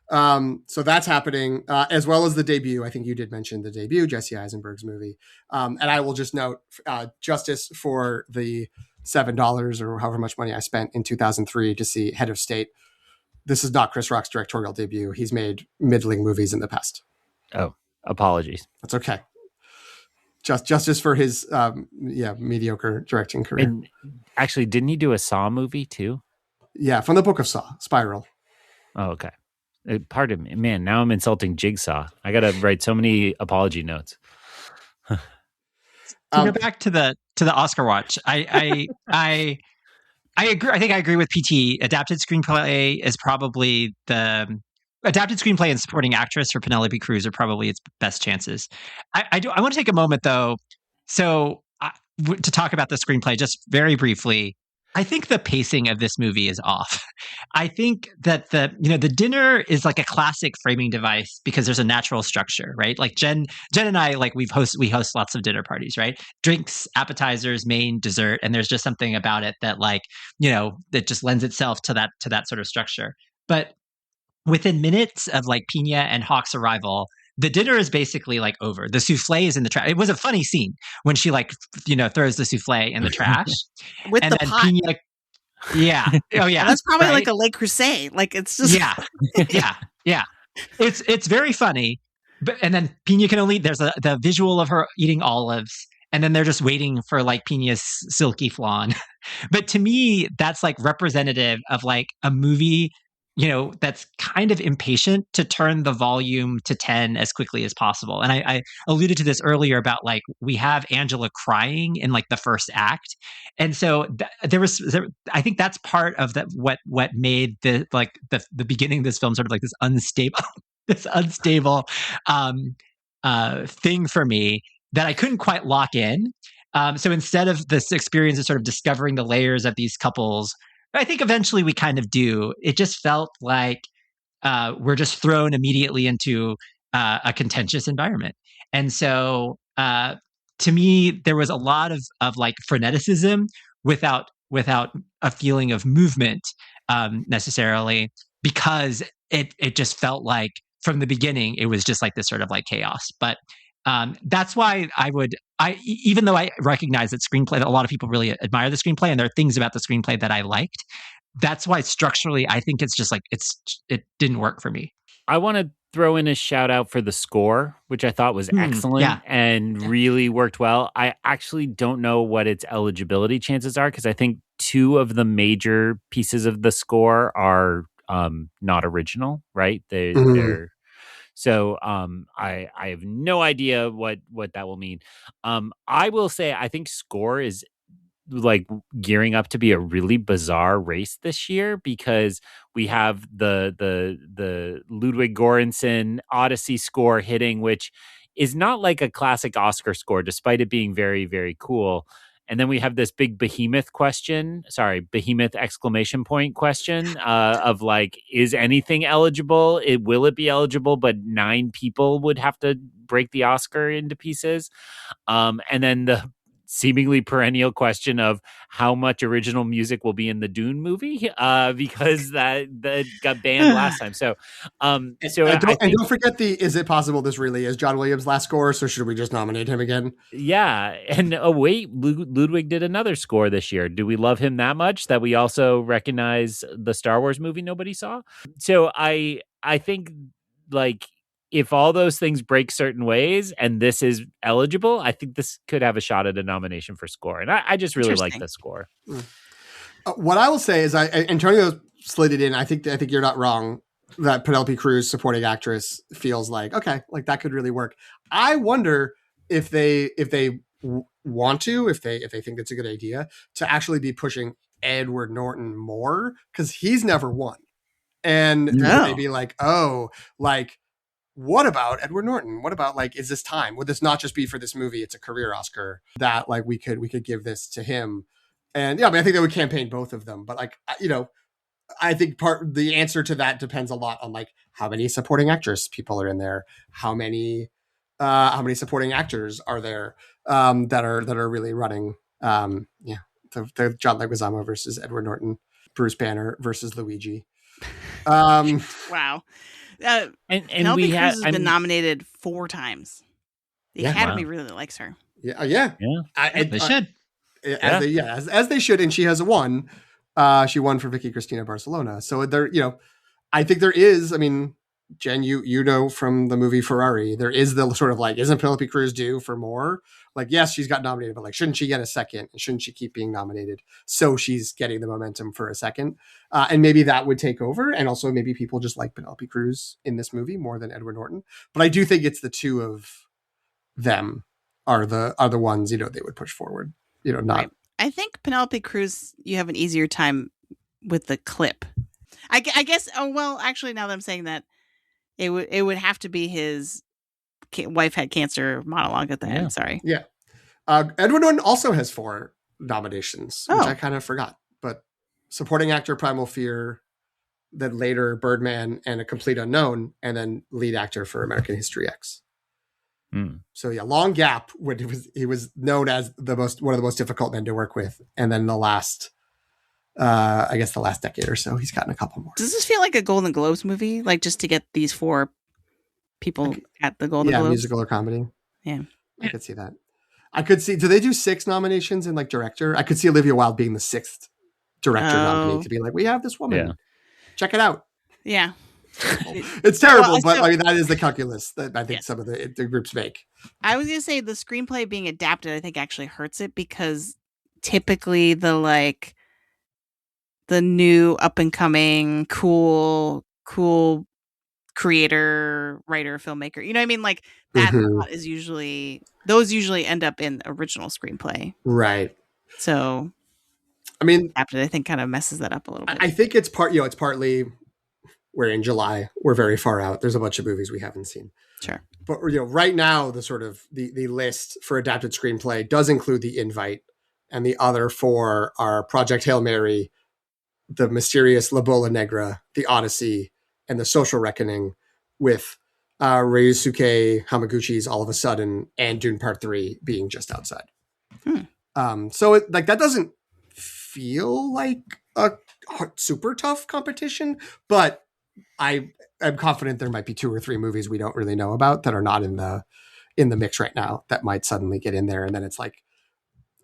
So that's happening, as well as the debut. I think you did mention the debut, Jesse Eisenberg's movie. And I will just note justice for the $7 or however much money I spent in 2003 to see Head of State. this is not Chris Rock's directorial debut. He's made middling movies in the past. Oh, apologies. That's okay. Justice for his mediocre directing career. And actually, didn't he do a Saw movie too? Yeah, from the Book of Saw, Spiral. Oh, okay. Pardon me, man. Now I'm insulting Jigsaw. I gotta write so many apology notes. To go back to the Oscar watch, I agree. I think I agree with PT. Adapted screenplay is probably the adapted screenplay and supporting actress for Penelope Cruz are probably its best chances. I want to take a moment though, to talk about the screenplay just very briefly. I think the pacing of this movie is off. I think that the dinner is like a classic framing device because there's a natural structure, right? Like Jen and I, like we host lots of dinner parties, right? Drinks, appetizers, main, dessert, and there's just something about it that that just lends itself to that sort of structure. But within minutes of like Pina and Hawk's arrival, the dinner is basically like over. The souffle is in the trash. It was a funny scene when she throws the souffle in the trash with and the then pot. Pina, yeah. Oh yeah. That's probably right? like a Le Creuset. Like it's just yeah. It's very funny. But and then Pina can only there's the visual of her eating olives, and then they're just waiting for like Pina's silky flan. But to me, that's like representative of like a movie that's kind of impatient to turn the volume to 10 as quickly as possible. And I alluded to this earlier about like, we have Angela crying in like the first act. And so I think that's part of that, what made the beginning of this film sort of like this unstable thing for me that I couldn't quite lock in. So instead of this experience of sort of discovering the layers of these couples, I think eventually we kind of do. It just felt like we're just thrown immediately into a contentious environment. And so to me, there was a lot of like freneticism without a feeling of movement necessarily, because it just felt like from the beginning, it was just like this sort of like chaos. But that's why even though I recognize that screenplay, that a lot of people really admire the screenplay, and there are things about the screenplay that I liked. That's why structurally, I think it's just like it didn't work for me. I want to throw in a shout out for the score, which I thought was excellent and really worked well. I actually don't know what its eligibility chances are, because I think two of the major pieces of the score are not original, right? They're So I have no idea what that will mean. I will say I think score is like gearing up to be a really bizarre race this year, because we have the Ludwig Göransson Odyssey score hitting, which is not like a classic Oscar score, despite it being very, very cool. And then we have this big behemoth exclamation point question of like, is anything eligible? Will it be eligible? But 9 people would have to break the Oscar into pieces. And then the seemingly perennial question of how much original music will be in the Dune movie, because that got banned last time. So, don't forget is it possible this really is John Williams' last score? So should we just nominate him again? Yeah. And wait, Ludwig did another score this year. Do we love him that much that we also recognize the Star Wars movie nobody saw? So I think like, if all those things break certain ways and this is eligible, I think this could have a shot at a nomination for score. And I just really like the score. What I will say is Antonio slid it in. I think you're not wrong that Penelope Cruz, supporting actress, feels like, okay, like that could really work. I wonder if they want to, if they think that's a good idea, to actually be pushing Edward Norton more, because he's never won. And maybe like, oh, like, what about Edward Norton? What about like, is this time? Would this not just be for this movie? It's a career Oscar that like we could give this to him. And I think they would campaign both of them. But like, I think the answer to that depends a lot on like how many supporting actress people are in there, how many supporting actors are there that are really running. The John Leguizamo versus Edward Norton, Bruce Banner versus Luigi. Wow. And Penelope Cruz has been nominated 4 times. The Academy really likes her. Yeah. They should. As they should, and she has won. She won for Vicky Cristina Barcelona. So they're I think there is, I mean, Jen, you know from the movie Ferrari, there is the sort of like, isn't Penelope Cruz due for more? Like, yes, she's got nominated, but like, shouldn't she get a second? And shouldn't she keep being nominated? So she's getting the momentum for a second. And maybe that would take over. And also maybe people just like Penelope Cruz in this movie more than Edward Norton. But I do think it's the two of them are the ones, they would push forward, not. Right. I think Penelope Cruz, you have an easier time with the clip. I guess, actually, now that I'm saying that, it would have to be his wife had cancer monologue at the end. Sorry. Yeah. Edward Norton also has 4 nominations, which I kind of forgot. But supporting actor, Primal Fear, then later Birdman and A Complete Unknown, and then lead actor for American History X. So long gap when he was known as one of the most difficult men to work with, and then the last decade or so, he's gotten a couple more. Does this feel like a Golden Globes movie? Like just to get these 4 people at the Golden Globes? Yeah, musical or comedy. Yeah. I could see that. I could see, do they do 6 nominations in like director? I could see Olivia Wilde being the 6th director nominee to be like, we have this woman. Yeah. Check it out. Yeah. It's terrible, but I mean, that is the calculus that I think some of the groups make. I was going to say the screenplay being adapted, I think actually hurts it because typically the new up and coming cool creator, writer, filmmaker, you know what I mean? Like that is those usually end up in original screenplay. Right. So I mean, adapted, I think kind of messes that up a little bit. I think it's partly we're in July, we're very far out. There's a bunch of movies we haven't seen. Sure. But right now the sort of the list for adapted screenplay does include The Invite, and the other 4 are Project Hail Mary, The Mysterious La Bola Negra, The Odyssey, and The Social Reckoning, with Ryusuke Hamaguchi's All of a Sudden and Dune Part 3 being just outside. So that doesn't feel like a super tough competition, but I am confident there might be 2 or 3 movies we don't really know about that are not in the mix right now that might suddenly get in there. And then it's like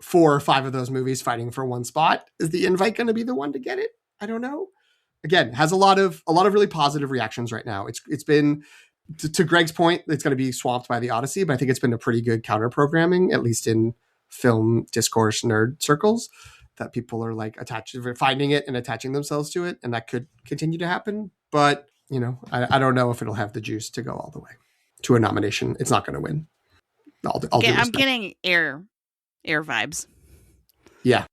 4 or 5 of those movies fighting for one spot. Is The Invite going to be the one to get it? I don't know. Again, has a lot of really positive reactions right now. It's been, to Greg's point, it's going to be swamped by The Odyssey, but I think it's been a pretty good counter programming, at least in film discourse nerd circles, that people are like finding it and attaching themselves to it. And that could continue to happen. But, I don't know if it'll have the juice to go all the way to a nomination. It's not going to win. I'm getting air vibes. Yeah.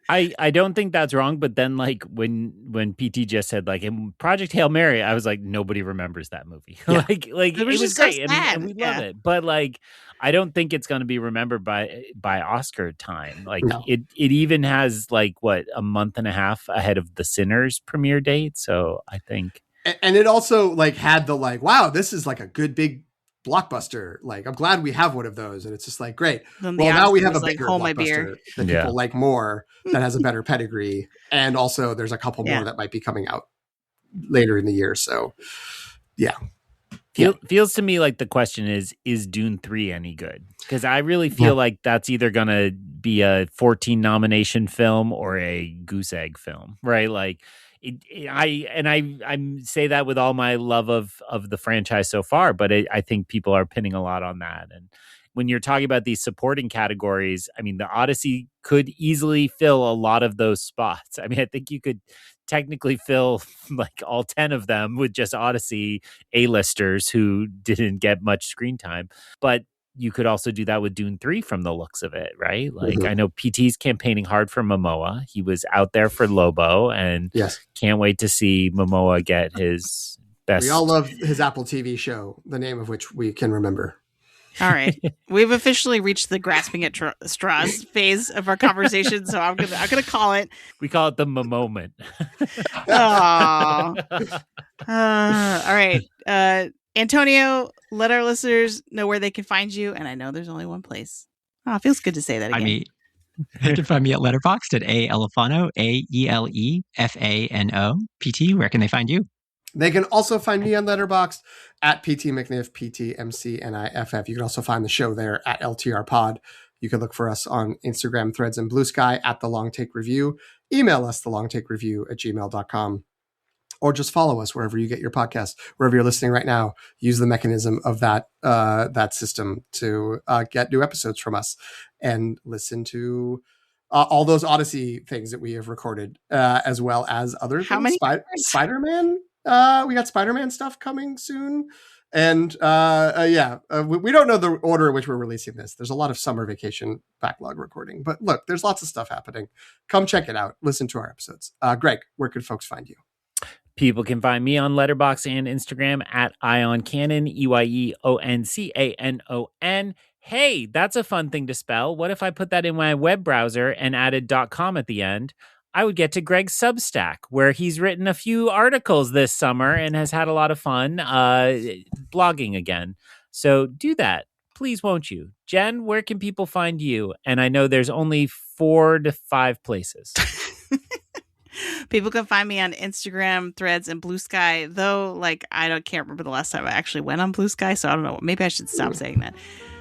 I don't think that's wrong, but then like when PT just said like in Project Hail Mary, I was like, nobody remembers that movie. Yeah. like it was great and we love it, but like I don't think it's going to be remembered by Oscar time. Like it even has like a month and a half ahead of The Sinners premiere date. So I think, and it also like had the wow, this is like a good big blockbuster. Like I'm glad we have one of those, and it's just like great. Well, now we have a bigger blockbuster that people like more, that has a better pedigree, and also there's a couple more that might be coming out later in the year. So feels to me like the question is Dune 3 any good? Because I really feel like that's either gonna be a 14 nomination film or a goose egg film, right? Like I say that with all my love of the franchise so far, but I think people are pinning a lot on that. And when you're talking about these supporting categories, I mean, The Odyssey could easily fill a lot of those spots. I mean, I think you could technically fill like all 10 of them with just Odyssey A-listers who didn't get much screen time. But you could also do that with Dune 3 from the looks of it, right? Like I know PT's campaigning hard for Momoa. He was out there for Lobo, and can't wait to see Momoa get his best. We all love his Apple TV show, the name of which we can remember. All right. We've officially reached the grasping at straws phase of our conversation, so I'm gonna call it. We call it the moment. All right. Antonio, let our listeners know where they can find you. And I know there's only one place. Oh, it feels good to say that again. You can find me at Letterboxd at Elefano, AELEFANO. PT, where can they find you? They can also find me on Letterboxd at PT McNiff, PTMCNIFF. You can also find the show there at LTR Pod. You can look for us on Instagram, Threads, and Blue Sky at The Long Take Review. email us, thelongtakereview@gmail.com. Or just follow us wherever you get your podcast, wherever you're listening right now. Use the mechanism of that system to get new episodes from us and listen to all those Odyssey things that we have recorded, as well as other How things. many? Spider-Man. We got Spider-Man stuff coming soon. And we don't know the order in which we're releasing this. There's a lot of summer vacation backlog recording. But look, there's lots of stuff happening. Come check it out. Listen to our episodes. Greg, where can folks find you? People can find me on Letterboxd and Instagram at IonCanon, EYEONCANON. Hey, that's a fun thing to spell. What if I put that in my web browser and added .com at the end? I would get to Greg's Substack, where he's written a few articles this summer and has had a lot of fun blogging again. So do that. Please, won't you? Jen, where can people find you? And I know there's only 4 to 5 places. People can find me on Instagram, Threads, and Blue Sky. Though, can't remember the last time I actually went on Blue Sky, so I don't know. Maybe I should stop saying that.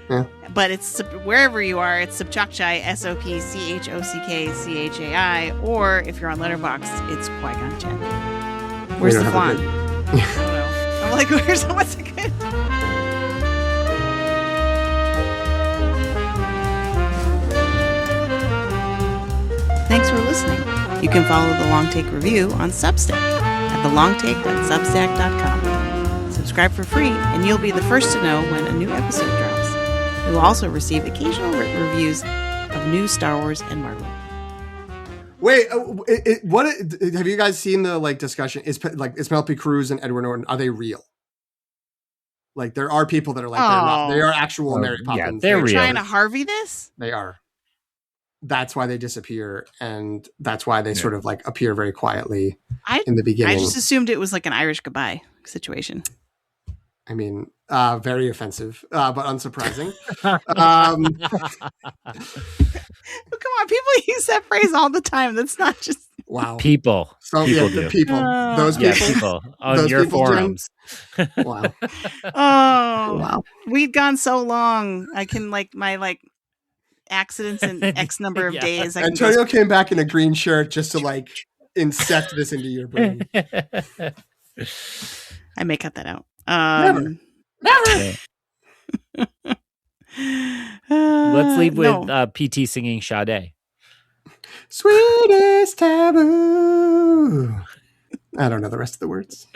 Yeah. But it's wherever you are. It's Sopchockchai, SOPCHOCKCHAI, or if you're on Letterboxd, it's Qui-Gon Jinn. Where's the flan? I don't know. I'm like, what's it good? Thanks for listening. You can follow The Long Take Review on Substack at thelongtake.substack.com. Subscribe for free, and you'll be the first to know when a new episode drops. You will also receive occasional written reviews of new Star Wars and Marvel. Wait, what have you guys seen the discussion? Is Penelope Cruz and Edward Norton, are they real? There are people that are they're not. They are actual Mary Poppins. They're real. Trying to Harvey this? They are. That's why they disappear, and that's why they sort of appear very quietly in the beginning. I just assumed it was an Irish goodbye situation. I mean, very offensive, but unsurprising. Come on, people use that phrase all the time. That's not just wow. People. So people the people, those people, people on those your people, forums. Wow. Wow. We'd gone so long. I can my accidents in X number of days. Antonio came back in a green shirt just to incept this into your brain. I may cut that out. Never. Let's leave with PT singing Sade. Sweetest taboo. I don't know the rest of the words.